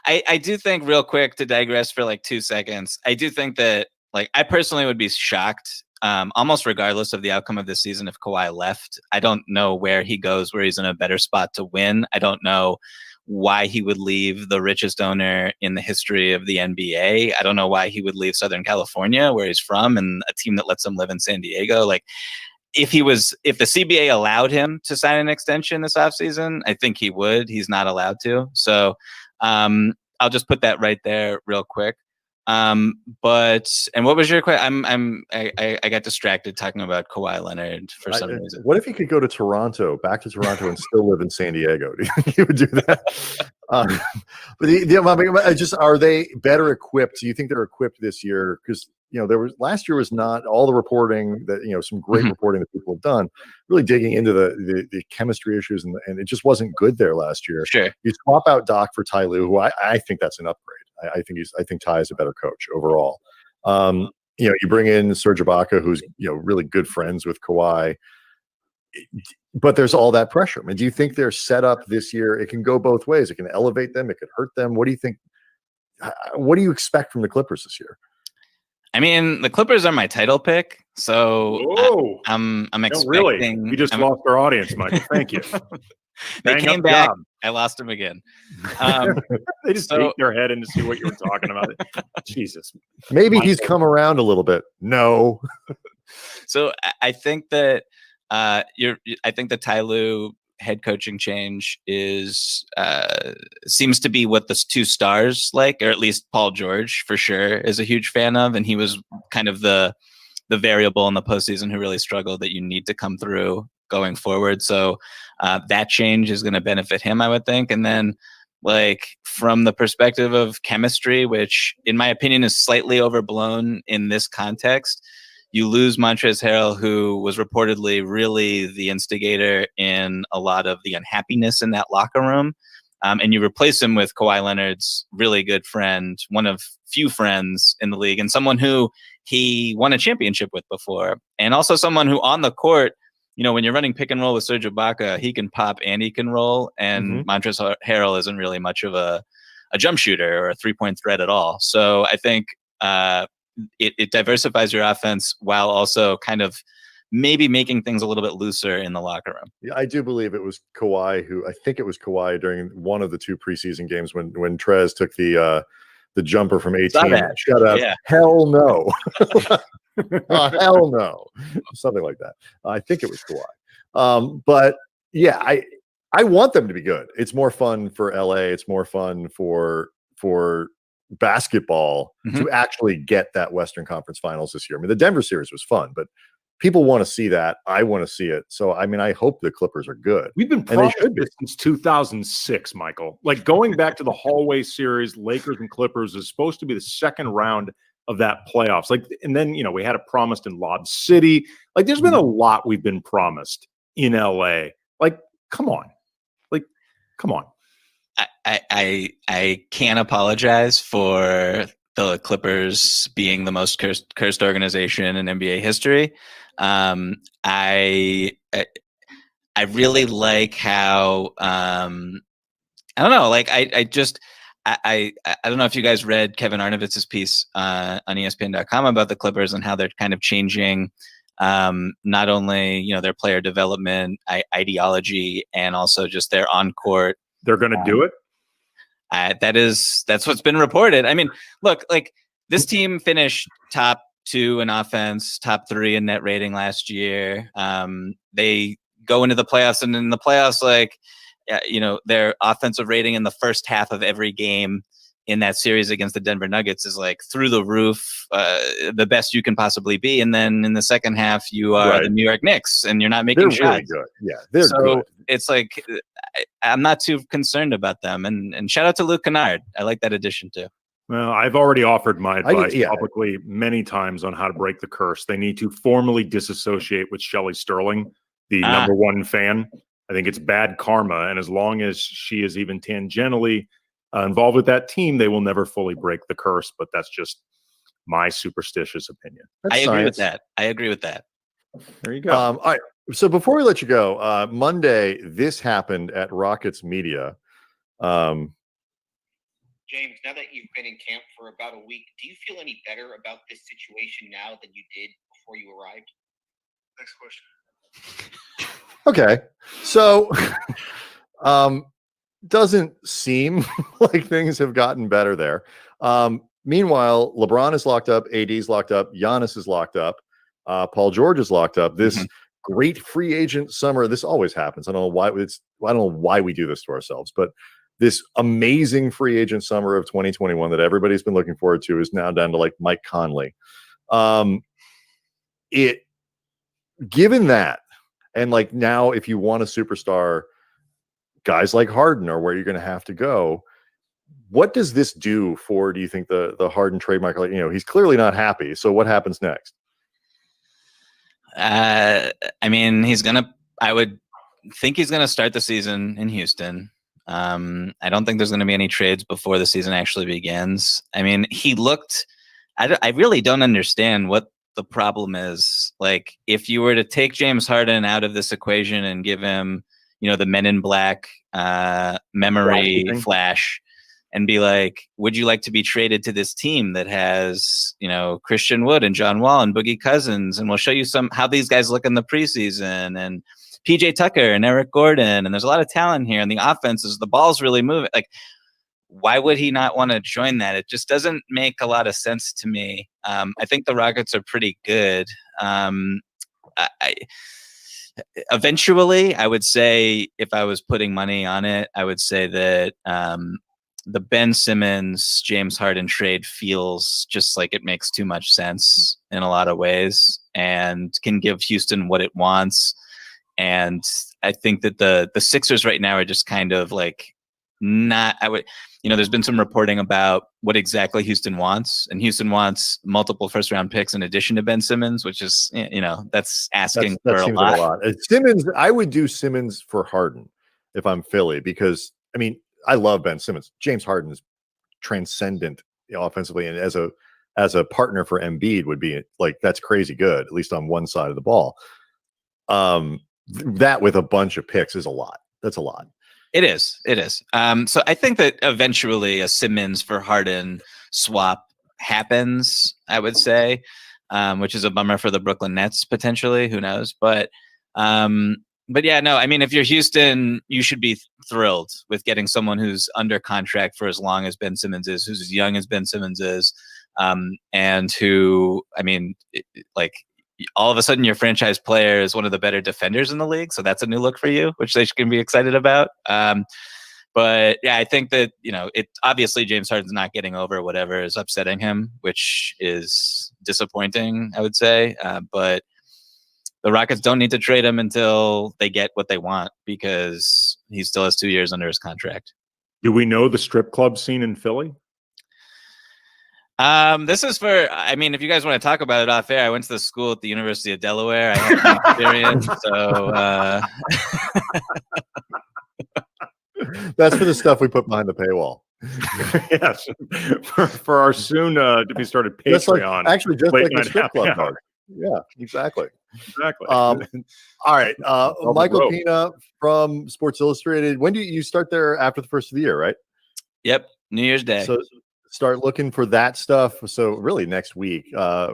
Speaker 3: I do think, real quick, to digress for 2 seconds, I do think that I personally would be shocked, almost regardless of the outcome of this season, if Kawhi left. I don't know where he goes, where he's in a better spot to win. I don't know why he would leave the richest owner in the history of the NBA. I don't know why he would leave Southern California, where he's from, and a team that lets him live in San Diego. If the CBA allowed him to sign an extension this offseason, I think he would. He's not allowed to. So I'll just put that right there real quick. And what was your question? I got distracted talking about Kawhi Leonard for some reason.
Speaker 1: What if he could go to Toronto, back to Toronto, and still live in San Diego? Do you think he would do that? Are they better equipped? Do you think they're equipped this year? Because last year was not all the reporting that some great reporting that people have done, really digging into the chemistry issues, and it just wasn't good there last year.
Speaker 3: Sure,
Speaker 1: you swap out Doc for Ty Lue, who I think that's an upgrade. I think Ty is a better coach overall. You bring in Serge Ibaka, who's really good friends with Kawhi, but there's all that pressure. Do you think they're set up this year? It can go both ways. It can elevate them. It could hurt them. What do you think? What do you expect from the Clippers this year?
Speaker 3: The Clippers are my title pick, so I'm expecting.
Speaker 2: Really? We just lost our audience, Michael. Thank you.
Speaker 3: They came back. I lost them again.
Speaker 2: They just peeked their head in to see what you were talking about. Jesus.
Speaker 1: Maybe he's come around a little bit. No.
Speaker 3: So I think that I think the Ty Lue head coaching change seems to be what the 2 stars like, or at least Paul George for sure is a huge fan of, and he was kind of the variable in the postseason who really struggled that you need to come through going forward. So that change is going to benefit him, I would think. And then from the perspective of chemistry, which in my opinion is slightly overblown in this context, you lose Montrezl Harrell, who was reportedly really the instigator in a lot of the unhappiness in that locker room. and you replace him with Kawhi Leonard's really good friend, one of few friends in the league, and someone who he won a championship with before, and also someone who on the court, when you're running pick and roll with Serge Ibaka, he can pop and he can roll, and Montrezl Harrell isn't really much of a jump shooter or a 3-point threat at all. So I think it diversifies your offense while also kind of maybe making things a little bit looser in the locker room.
Speaker 1: Yeah, I do believe it was Kawhi during one of the 2 preseason games when Trez took the jumper from 18. Shut up. Yeah. Hell no. Hell no. Something like that. I think it was Kawhi. But yeah, I want them to be good. It's more fun for LA. It's more fun for basketball to actually get that Western Conference Finals this year. I mean, the Denver series was fun, but people want to see that. I want to see it. So, I mean, I hope the Clippers are good.
Speaker 2: We've been promised this since 2006, Michael. Like going back to the hallway series, Lakers and Clippers is supposed to be the second round of that playoffs. Like, and then, we had it promised in Lob City. Like, there's been a lot we've been promised in LA. Like, come on.
Speaker 3: I can't apologize for the Clippers being the most cursed organization in NBA history. I really like how I don't know. Like I don't know if you guys read Kevin Arnovitz's piece on ESPN.com about the Clippers and how they're kind of changing not only their player development ideology and also just their on court.
Speaker 2: They're going to do it.
Speaker 3: That's what's been reported. I mean, look, like this team finished top 2 in offense, top 3 in net rating last year. They go into the playoffs, and in the playoffs, their offensive rating in the first half of every game in that series against the Denver Nuggets is like through the roof, the best you can possibly be. And then in the second half, you are the New York Knicks, and you're not making shots.
Speaker 1: Really good. Yeah, they're good.
Speaker 3: It's like I'm not too concerned about them. And shout out to Luke Kennard. I like that addition too.
Speaker 2: Well, I've already offered my advice publicly many times on how to break the curse. They need to formally disassociate with Shelley Sterling, the number 1 fan. I think it's bad karma. And as long as she is even tangentially involved with that team, they will never fully break the curse. But that's just my superstitious opinion.
Speaker 3: I agree with that.
Speaker 2: There you go.
Speaker 1: All right. So before we let you go, Monday, this happened at Rockets Media.
Speaker 4: James, now that you've been in camp for about a week, do you feel any better about this situation now than you did before you arrived?
Speaker 5: Next question.
Speaker 1: Okay. So doesn't seem like things have gotten better there. Meanwhile, LeBron is locked up, AD's locked up, Giannis is locked up, Paul George is locked up. This great free agent summer, this always happens. I don't know why we do this to ourselves, but this amazing free agent summer of 2021 that everybody's been looking forward to is now down to like Mike Conley. Given that, and like now, if you want a superstar, guys like Harden are where you're going to have to go. What does this do for, do you think, the Harden trademark? Like, he's clearly not happy. So what happens next?
Speaker 3: I mean, I would think he's going to start the season in Houston. I don't think there's going to be any trades before the season actually begins. I mean, I really don't understand what the problem is. Like, if you were to take James Harden out of this equation and give him, the Men in Black memory flash and be like, would you like to be traded to this team that has, Christian Wood and John Wall and Boogie Cousins, and we'll show you how these guys look in the preseason, and PJ Tucker and Eric Gordon, and there's a lot of talent here, and the offense is, the ball's really moving. Like, why would he not want to join that? It just doesn't make a lot of sense to me. I think the Rockets are pretty good. Eventually, I would say, if I was putting money on it, I would say that the Ben Simmons, James Harden trade feels just like it makes too much sense in a lot of ways and can give Houston what it wants. And I think that the Sixers right now are just kind of like there's been some reporting about what exactly Houston wants, and Houston wants multiple first-round picks in addition to Ben Simmons, which is, that's asking for a lot.
Speaker 1: Simmons, I would do Simmons for Harden if I'm Philly, because, I mean, I love Ben Simmons. James Harden is transcendent, offensively, and as a partner for Embiid would be like, that's crazy good, at least on one side of the ball. That with a bunch of picks is a lot. That's a lot.
Speaker 3: It is. So I think that eventually a Simmons for Harden swap happens, I would say, which is a bummer for the Brooklyn Nets potentially. Who knows? But yeah, no. I mean, if you're Houston, you should be thrilled with getting someone who's under contract for as long as Ben Simmons is, who's as young as Ben Simmons is, and who, I mean, like, all of a sudden your franchise player is one of the better defenders in the league. So that's a new look for you, which they can be excited about. But yeah, I think that, it obviously James Harden's not getting over whatever is upsetting him, which is disappointing, I would say. But the Rockets don't need to trade him until they get what they want, because he still has 2 years under his contract.
Speaker 2: Do we know the strip club scene in Philly?
Speaker 3: This is for, I mean, if you guys want to talk about it off air, I went to the school at the University of Delaware. I had an experience. So,
Speaker 1: That's for the stuff we put behind the paywall.
Speaker 2: Yes, for our soon to be started Patreon.
Speaker 1: Just like the strip club card. Yeah, exactly. All right, Michael Pina from Sports Illustrated. When do you start there? After the first of the year, right?
Speaker 3: Yep, New Year's Day.
Speaker 1: So start looking for that stuff. So really next week,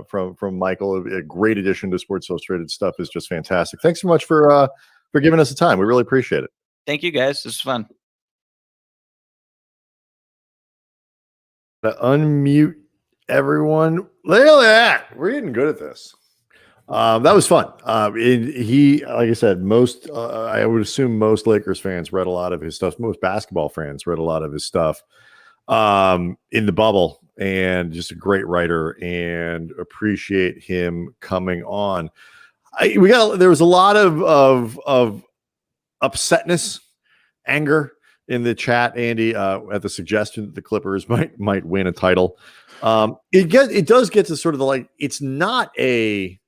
Speaker 1: from Michael, a great addition to Sports Illustrated. Stuff is just fantastic. Thanks so much for giving us the time. We really appreciate it.
Speaker 3: Thank you, guys. This was fun.
Speaker 1: Unmute everyone. Look at that. We're getting good at this. That was fun. He, like I said, I would assume most Lakers fans read a lot of his stuff. Most basketball fans read a lot of his stuff in the bubble, and just a great writer, and appreciate him coming on. There was a lot of upsetness, anger in the chat, Andy, at the suggestion that the Clippers might win a title. It does get to sort of it's not a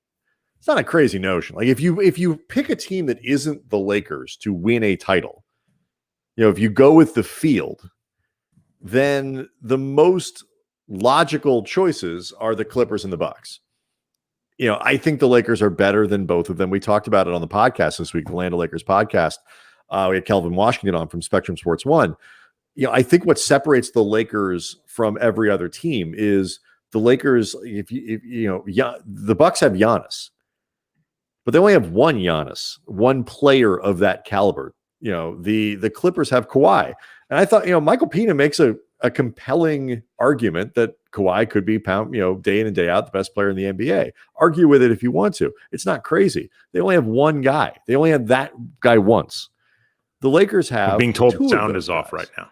Speaker 1: crazy notion. Like if you pick a team that isn't the Lakers to win a title, if you go with the field, then the most logical choices are the Clippers and the Bucks. I think the Lakers are better than both of them. We talked about it on the podcast this week, the Land of Lakers podcast. We had Kelvin Washington on from Spectrum Sports One. I think what separates the Lakers from every other team is the Lakers. The Bucks have Giannis, but they only have one Giannis, one player of that caliber. The Clippers have Kawhi, and I thought Michael Pina makes a compelling argument that Kawhi could be day in and day out the best player in the NBA. Argue with it if you want to. It's not crazy. They only have one guy. They only have that guy once. The Lakers have.
Speaker 2: I'm being told the sound is off right now.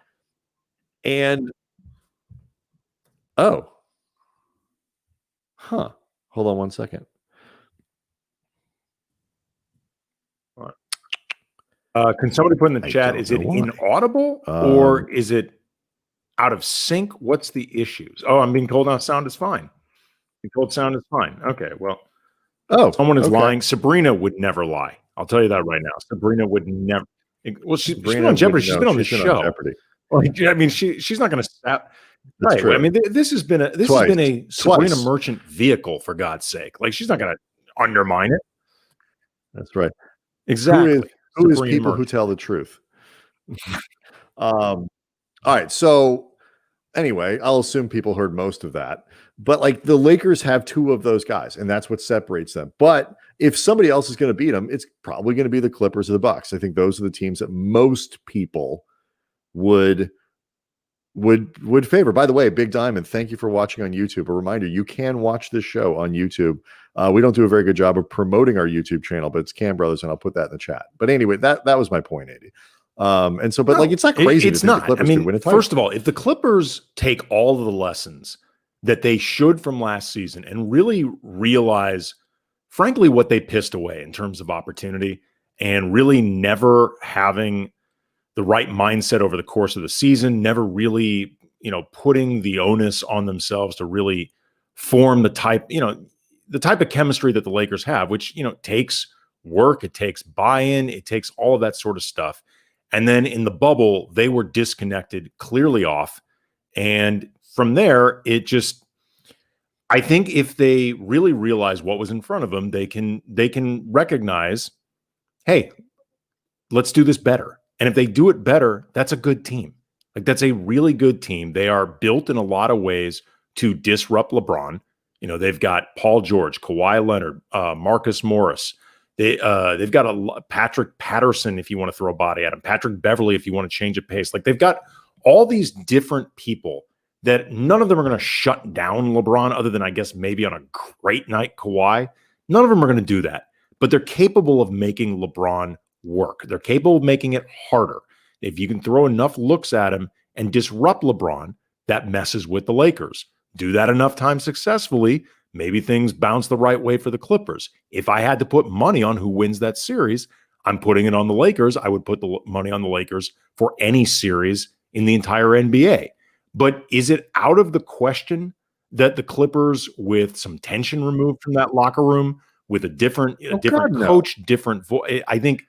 Speaker 1: And hold on one second.
Speaker 2: Can somebody put in the chat? Is it inaudible or is it out of sync? What's the issues? Oh, I'm being told now sound is fine. Being told sound is fine. Okay, well. Someone is lying. Sabrina would never lie. I'll tell you that right now. Sabrina would never. Well, she's been on Jeopardy. She's been on the show. I mean, she's not going to stop. Right. True. I mean, this has been a Sabrina Merchant vehicle, for God's sake. Like, she's not going to undermine it.
Speaker 1: That's right.
Speaker 2: Exactly.
Speaker 1: Who is people who tell the truth? All right. So anyway, I'll assume people heard most of that. But the Lakers have two of those guys, and that's what separates them. But if somebody else is going to beat them, it's probably going to be the Clippers or the Bucks. I think those are the teams that most people would favor. By the way, Big Diamond, thank you for watching on YouTube. A reminder, you can watch this show on YouTube. We don't do a very good job of promoting our YouTube channel, but it's Cam Brothers, and I'll put that in the chat. But anyway, that was my point, Andy. And so, but it's not crazy.
Speaker 2: It's not. I mean, first of all, if the Clippers take all of the lessons that they should from last season and really realize, frankly, what they pissed away in terms of opportunity, and really never having the right mindset over the course of the season, never really, putting the onus on themselves to really form the type of chemistry that the Lakers have, which, takes work, it takes buy-in, it takes all of that sort of stuff. And then in the bubble, they were disconnected, clearly off. And from there, it just, I think if they really realize what was in front of them, they can recognize, hey, let's do this better. And if they do it better, that's a good team. Like, that's a really good team. They are built in a lot of ways to disrupt LeBron. You know, they've got Paul George, Kawhi Leonard, Marcus Morris. They've got a Patrick Patterson if you want to throw a body at him, Patrick Beverly if you want to change a pace. Like, they've got all these different people that none of them are going to shut down LeBron, other than, I guess, maybe on a great night, Kawhi. None of them are going to do that, but they're capable of making LeBron work. They're capable of making it harder. If you can throw enough looks at him and disrupt LeBron, that messes with the Lakers. Do that enough times successfully, maybe things bounce the right way for the Clippers. If I had to put money on who wins that series, I'm putting it on the Lakers. I would put the money on the Lakers for any series in the entire NBA. But is it out of the question that the Clippers, with some tension removed from that locker room, with a different coach, different voice, I think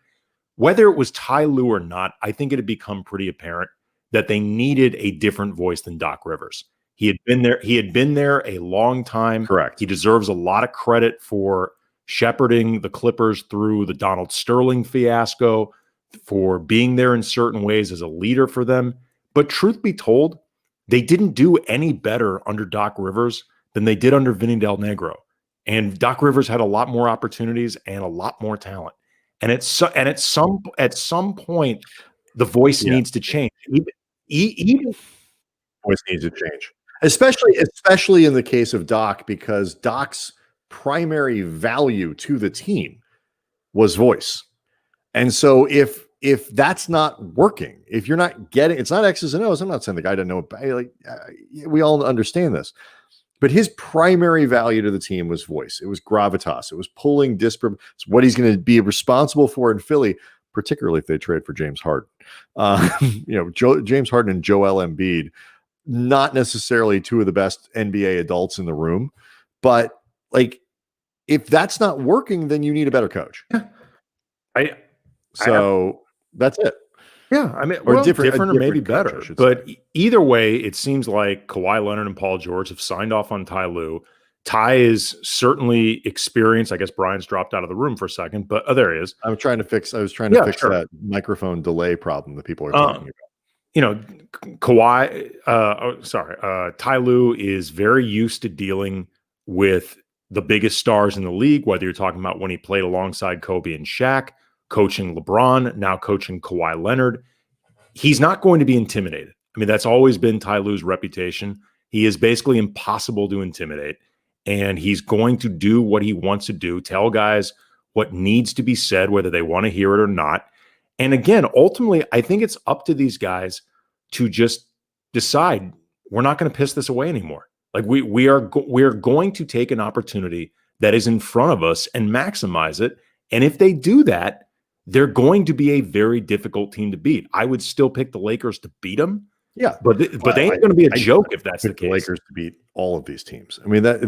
Speaker 2: whether it was Ty Lue or not, I think it had become pretty apparent that they needed a different voice than Doc Rivers. He had been there. He had been there a long time.
Speaker 1: Correct.
Speaker 2: He deserves a lot of credit for shepherding the Clippers through the Donald Sterling fiasco, for being there in certain ways as a leader for them. But truth be told, they didn't do any better under Doc Rivers than they did under Vinny Del Negro. And Doc Rivers had a lot more opportunities and a lot more talent. And at some point, the voice needs to change. Even
Speaker 1: voice needs to change, especially in the case of Doc, because Doc's primary value to the team was voice. And so if that's not working, if you're not getting, it's not X's and O's. I'm not saying the guy doesn't know. We all understand this. But his primary value to the team was voice. It was gravitas. It was pulling disparate. It's what he's going to be responsible for in Philly, particularly if they trade for James Harden. James Harden and Joel Embiid, not necessarily two of the best NBA adults in the room, but like, if that's not working, then you need a better coach. That's it.
Speaker 2: Yeah, I mean,
Speaker 1: or
Speaker 2: different or maybe
Speaker 1: coach,
Speaker 2: better. But either way, it seems like Kawhi Leonard and Paul George have signed off on Ty Lue. Ty is certainly experienced. I guess Brian's dropped out of the room for a second, but there he is.
Speaker 1: I was trying to fix that microphone delay problem that people are talking about.
Speaker 2: You know, Kawhi, Ty Lue is very used to dealing with the biggest stars in the league, whether you're talking about when he played alongside Kobe and Shaq, coaching LeBron, now coaching Kawhi Leonard. He's not going to be intimidated. I mean, that's always been Ty Lue's reputation. He is basically impossible to intimidate, and he's going to do what he wants to do, tell guys what needs to be said, whether they want to hear it or not. And again, ultimately, I think it's up to these guys to just decide, we're not going to piss this away anymore. Like, we are going to take an opportunity that is in front of us and maximize it. And if they do that, they're going to be a very difficult team to beat. I would still pick the Lakers to beat them.
Speaker 1: Yeah,
Speaker 2: but they ain't going to be a joke if that's the case.
Speaker 1: The Lakers to beat all of these teams. I mean, that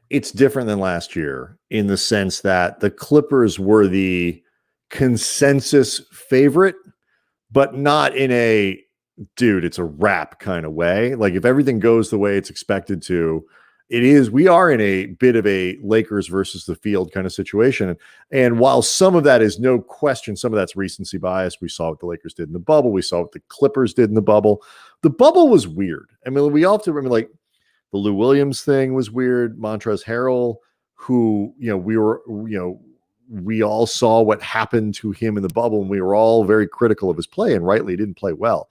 Speaker 1: it's different than last year in the sense that the Clippers were the consensus favorite, but not in a it's a wrap kind of way. Like, if everything goes the way it's expected to, we are in a bit of a Lakers versus the field kind of situation. And while some of that is no question, some of that's recency bias. We saw what the Lakers did in the bubble. We saw what the Clippers did in the bubble. The bubble was weird. I mean, we all have to remember, like, the Lou Williams thing was weird. Montrezl Harrell, who, we all saw what happened to him in the bubble, and we were all very critical of his play, and rightly, he didn't play well.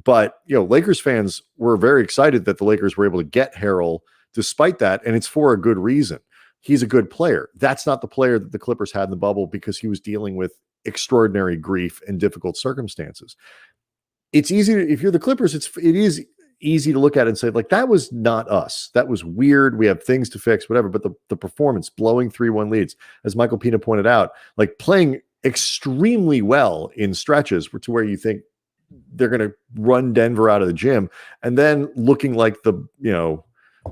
Speaker 1: But, Lakers fans were very excited that the Lakers were able to get Harrell despite that, and it's for a good reason. He's a good player. That's not the player that the Clippers had in the bubble, because he was dealing with extraordinary grief and difficult circumstances. It's easy if you're the Clippers, it is easy to look at it and say, like, that was not us. That was weird. We have things to fix, whatever. But the performance, blowing 3-1 leads, as Michael Pina pointed out, like, playing extremely well in stretches to where you think they're going to run Denver out of the gym, and then looking like the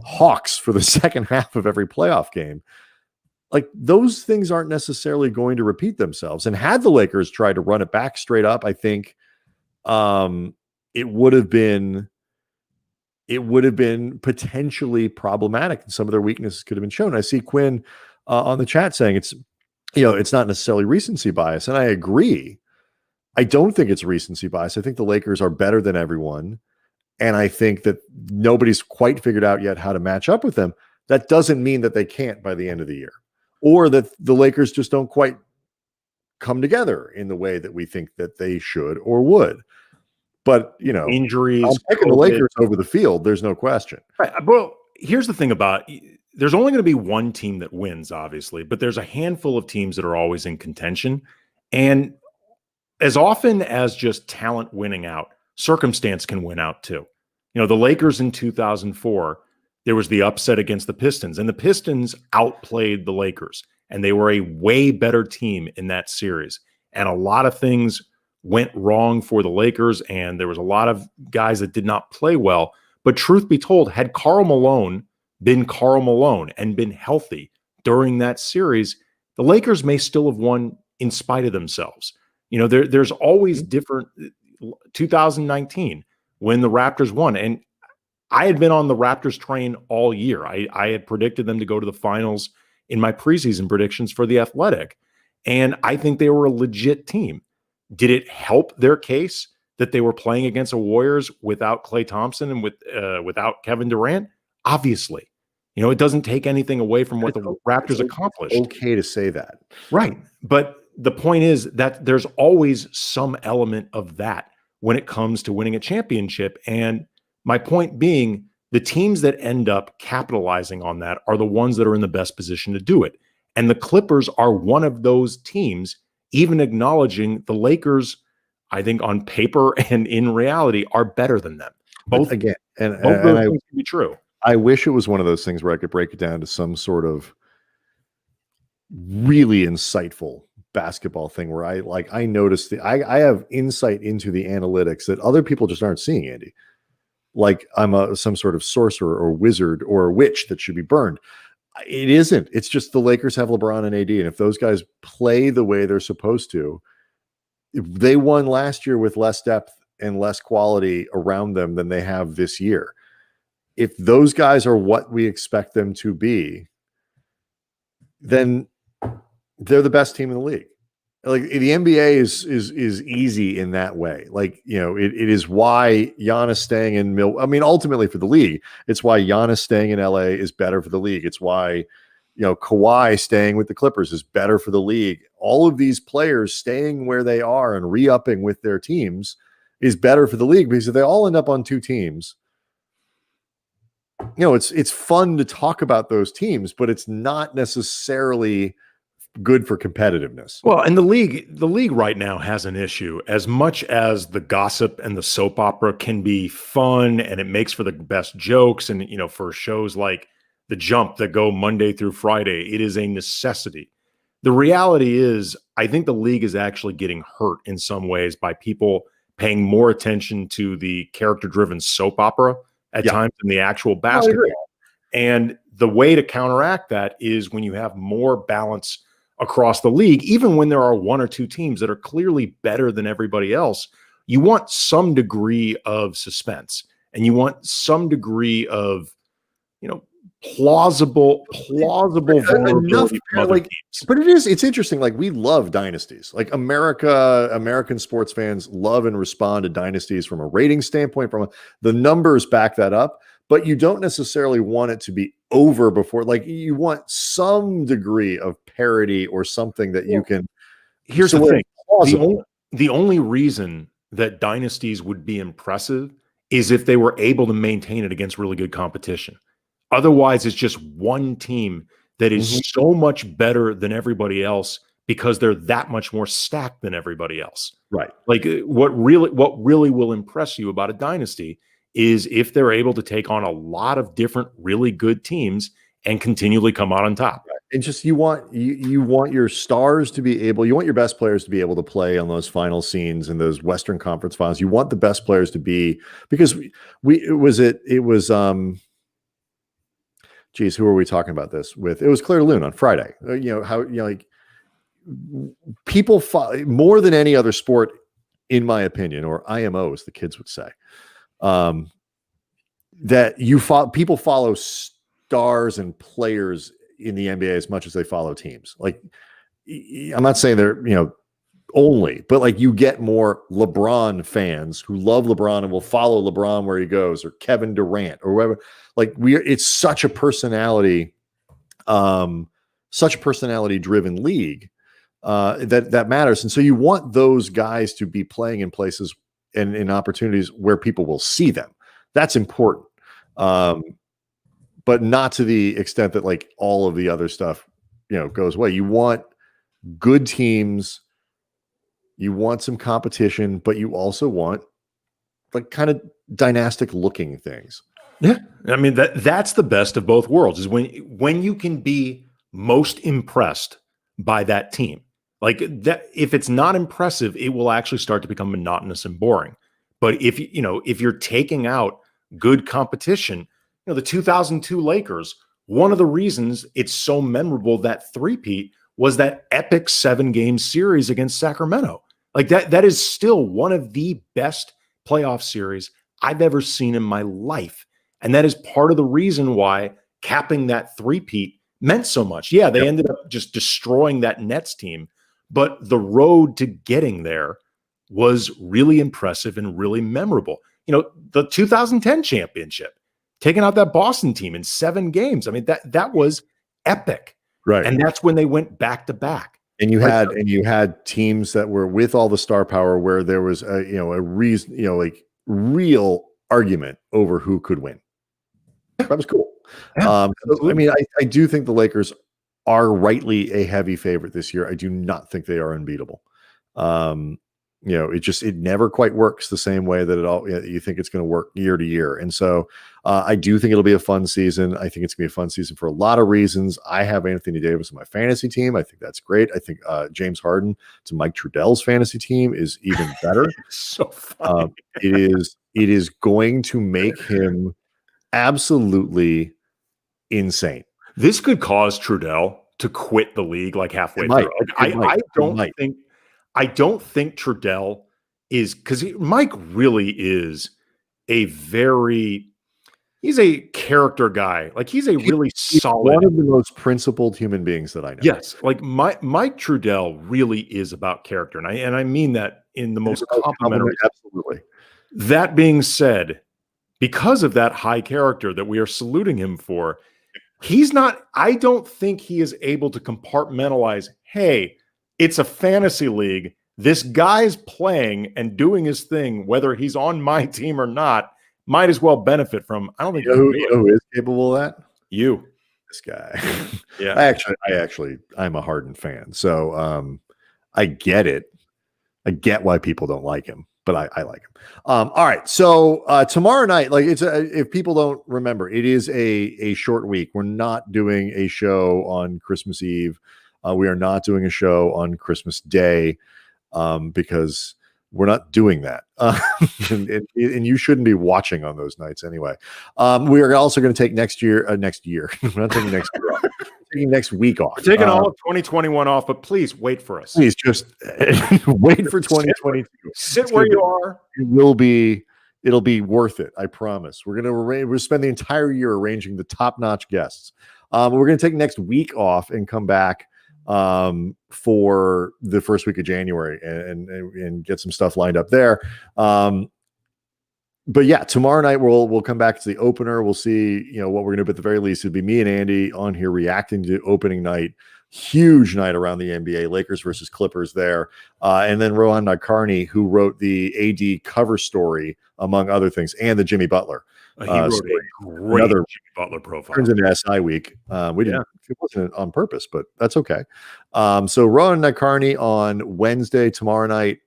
Speaker 1: Hawks for the second half of every playoff game. like those things aren't necessarily going to repeat themselves. And had the Lakers tried to run it back straight up, I think it would have been potentially problematic, and some of their weaknesses could have been shown. I see Quinn on the chat saying it's not necessarily recency bias, and I agree. I don't think it's recency bias. I think the Lakers are better than everyone, and I think that nobody's quite figured out yet how to match up with them. That doesn't mean that they can't by the end of the year, or that the Lakers just don't quite come together in the way that we think that they should or would. But,
Speaker 2: injuries,
Speaker 1: I'm picking the Lakers over the field. There's no question.
Speaker 2: Right. Well, here's the thing about there's only going to be one team that wins, obviously, but there's a handful of teams that are always in contention. And as often as just talent winning out, circumstance can win out too. The Lakers in 2004, there was the upset against the Pistons, and the Pistons outplayed the Lakers, and they were a way better team in that series. And a lot of things went wrong for the Lakers, and there was a lot of guys that did not play well. But truth be told, had Karl Malone been Karl Malone and been healthy during that series, the Lakers may still have won in spite of themselves. There's always different. 2019, when the Raptors won, and I had been on the Raptors train all year. I had predicted them to go to the finals in my preseason predictions for The Athletic, and I think they were a legit team. Did it help their case that they were playing against the Warriors without Klay Thompson and without Kevin Durant? Obviously. It doesn't take anything away from what the Raptors accomplished.
Speaker 1: Okay to say that.
Speaker 2: Right. But the point is that there's always some element of that when it comes to winning a championship. And my point being, the teams that end up capitalizing on that are the ones that are in the best position to do it. And the Clippers are one of those teams, even acknowledging the Lakers, I think on paper and in reality, are better than them. Both
Speaker 1: again, and
Speaker 2: both those things can be true.
Speaker 1: I wish it was one of those things where I could break it down to some sort of really insightful basketball thing where I noticed I have insight into the analytics that other people just aren't seeing, Andy. Like I'm some sort of sorcerer or wizard or a witch that should be burned. It isn't. It's just the Lakers have LeBron and AD, and if those guys play the way they're supposed to, they won last year with less depth and less quality around them than they have this year. If those guys are what we expect them to be, then they're the best team in the league. Like the NBA is easy in that way. Like, it is why Giannis staying in ultimately for the league, it's why Giannis staying in LA is better for the league. It's why, Kawhi staying with the Clippers is better for the league. All of these players staying where they are and re-upping with their teams is better for the league because if they all end up on two teams, it's fun to talk about those teams, but it's not necessarily good for competitiveness.
Speaker 2: Well, and the league right now has an issue. As much as the gossip and the soap opera can be fun and it makes for the best jokes, and for shows like The Jump that go Monday through Friday, it is a necessity. The reality is, I think the league is actually getting hurt in some ways by people paying more attention to the character-driven soap opera at times than the actual basketball. And the way to counteract that is when you have more balance across the league, even when there are one or two teams that are clearly better than everybody else, you want some degree of suspense and you want some degree of, plausible vulnerability from other teams.
Speaker 1: But it's interesting. Like we love dynasties. Like American sports fans love and respond to dynasties from a rating standpoint, the numbers back that up, but you don't necessarily want it to be over before, like you want some degree of parity or something that you can.
Speaker 2: Here's the thing. The only reason that dynasties would be impressive is if they were able to maintain it against really good competition. Otherwise, it's just one team that is so much better than everybody else because they're that much more stacked than everybody else.
Speaker 1: Right.
Speaker 2: Like what really will impress you about a dynasty is if they're able to take on a lot of different really good teams and continually come out on top.
Speaker 1: And just you want your stars to be able, you want your best players to be able to play on those final scenes and those Western Conference finals. You want the best players to be, because geez, who are we talking about this with? It was Claire Loon on Friday. Like people more than any other sport, in my opinion, or IMO, as the kids would say, that people follow stars and players in the NBA as much as they follow teams. Like, I'm not saying they're, only, but like you get more LeBron fans who love LeBron and will follow LeBron where he goes, or Kevin Durant or whatever. Like it's such a personality driven league that matters. And so you want those guys to be playing in places and in opportunities where people will see them. That's important. But not to the extent that like all of the other stuff, goes away. You want good teams, you want some competition, but you also want like kind of dynastic looking things.
Speaker 2: Yeah. I mean, that's the best of both worlds, is when you can be most impressed by that team. Like that, if it's not impressive, it will actually start to become monotonous and boring. But if you're taking out good competition, the 2002 Lakers, one of the reasons it's so memorable, that three-peat, was that epic 7-game series against Sacramento. Like that is still one of the best playoff series I've ever seen in my life. And that is part of the reason why capping that three-peat meant so much. Yeah, they ended up just destroying that Nets team, but the road to getting there was really impressive and really memorable. The 2010 championship, taking out that Boston team in 7 games. I mean, that was epic.
Speaker 1: Right.
Speaker 2: And that's when they went back to back.
Speaker 1: And you had teams that were with all the star power where there was a reason, like real argument over who could win. That was cool.
Speaker 2: Yeah,
Speaker 1: I mean, I do think the Lakers are rightly a heavy favorite this year. I do not think they are unbeatable. It never quite works the same way that you think it's going to work year to year. And so I do think it'll be a fun season. I think it's going to be a fun season for a lot of reasons. I have Anthony Davis on my fantasy team. I think that's great. I think James Harden to Mike Trudell's fantasy team is even better.
Speaker 2: So funny.
Speaker 1: It is going to make him absolutely insane.
Speaker 2: This could cause Trudell to quit the league like halfway through. I don't think Trudell is, because Mike really is he's a character guy. Like he's really solid.
Speaker 1: One of the most principled human beings that I know.
Speaker 2: Yes. Like Mike Trudell really is about character. And I mean that in the most complimentary.
Speaker 1: Absolutely.
Speaker 2: That being said, because of that high character that we are saluting him for, I don't think he is able to compartmentalize, hey, it's a fantasy league. This guy's playing and doing his thing, whether he's on my team or not, might as well benefit from. I don't think
Speaker 1: who is capable of that?
Speaker 2: You,
Speaker 1: this guy.
Speaker 2: Yeah.
Speaker 1: I'm a Harden fan, so I get it. I get why people don't like him, but I like him. All right, so tomorrow night, like if people don't remember, it is a short week. We're not doing a show on Christmas Eve. We are not doing a show on Christmas Day because we're not doing that. And you shouldn't be watching on those nights anyway. We are also going to take next year. We're not taking next year off. We're taking next week off.
Speaker 2: We're taking all of 2021 off, but please wait for us.
Speaker 1: Please just wait for 2022.
Speaker 2: Sit where you are.
Speaker 1: It'll be worth it. I promise. We're spend the entire year arranging the top-notch guests. We're going to take next week off and come back for the first week of January and get some stuff lined up there. But yeah, tomorrow night we'll come back to the opener. We'll see, what we're going to do. But at the very least, it'd be me and Andy on here reacting to opening night. Huge night around the NBA, Lakers versus Clippers there. And then Rohan Nadkarni, who wrote the AD cover story, among other things, and the Jimmy Butler.
Speaker 2: He wrote a great Jimmy Butler profile.
Speaker 1: Turns into SI week. It wasn't on purpose, but that's okay. So Rohan Nadkarni on Wednesday, tomorrow night,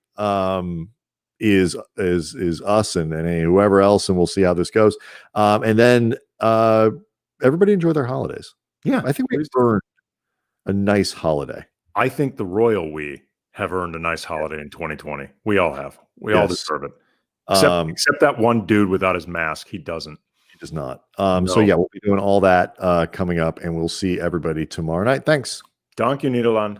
Speaker 1: is us and whoever else, and we'll see how this goes. And then everybody enjoy their holidays.
Speaker 2: Yeah,
Speaker 1: I think we've earned a nice holiday.
Speaker 2: I think the royal we have earned a nice holiday in 2020. We all have. We all deserve it. Except that one dude without his mask. He doesn't.
Speaker 1: is not.
Speaker 2: No.
Speaker 1: So yeah, we'll be doing all that coming up, and we'll see everybody tomorrow night. Thanks.
Speaker 2: Danke, Niederland.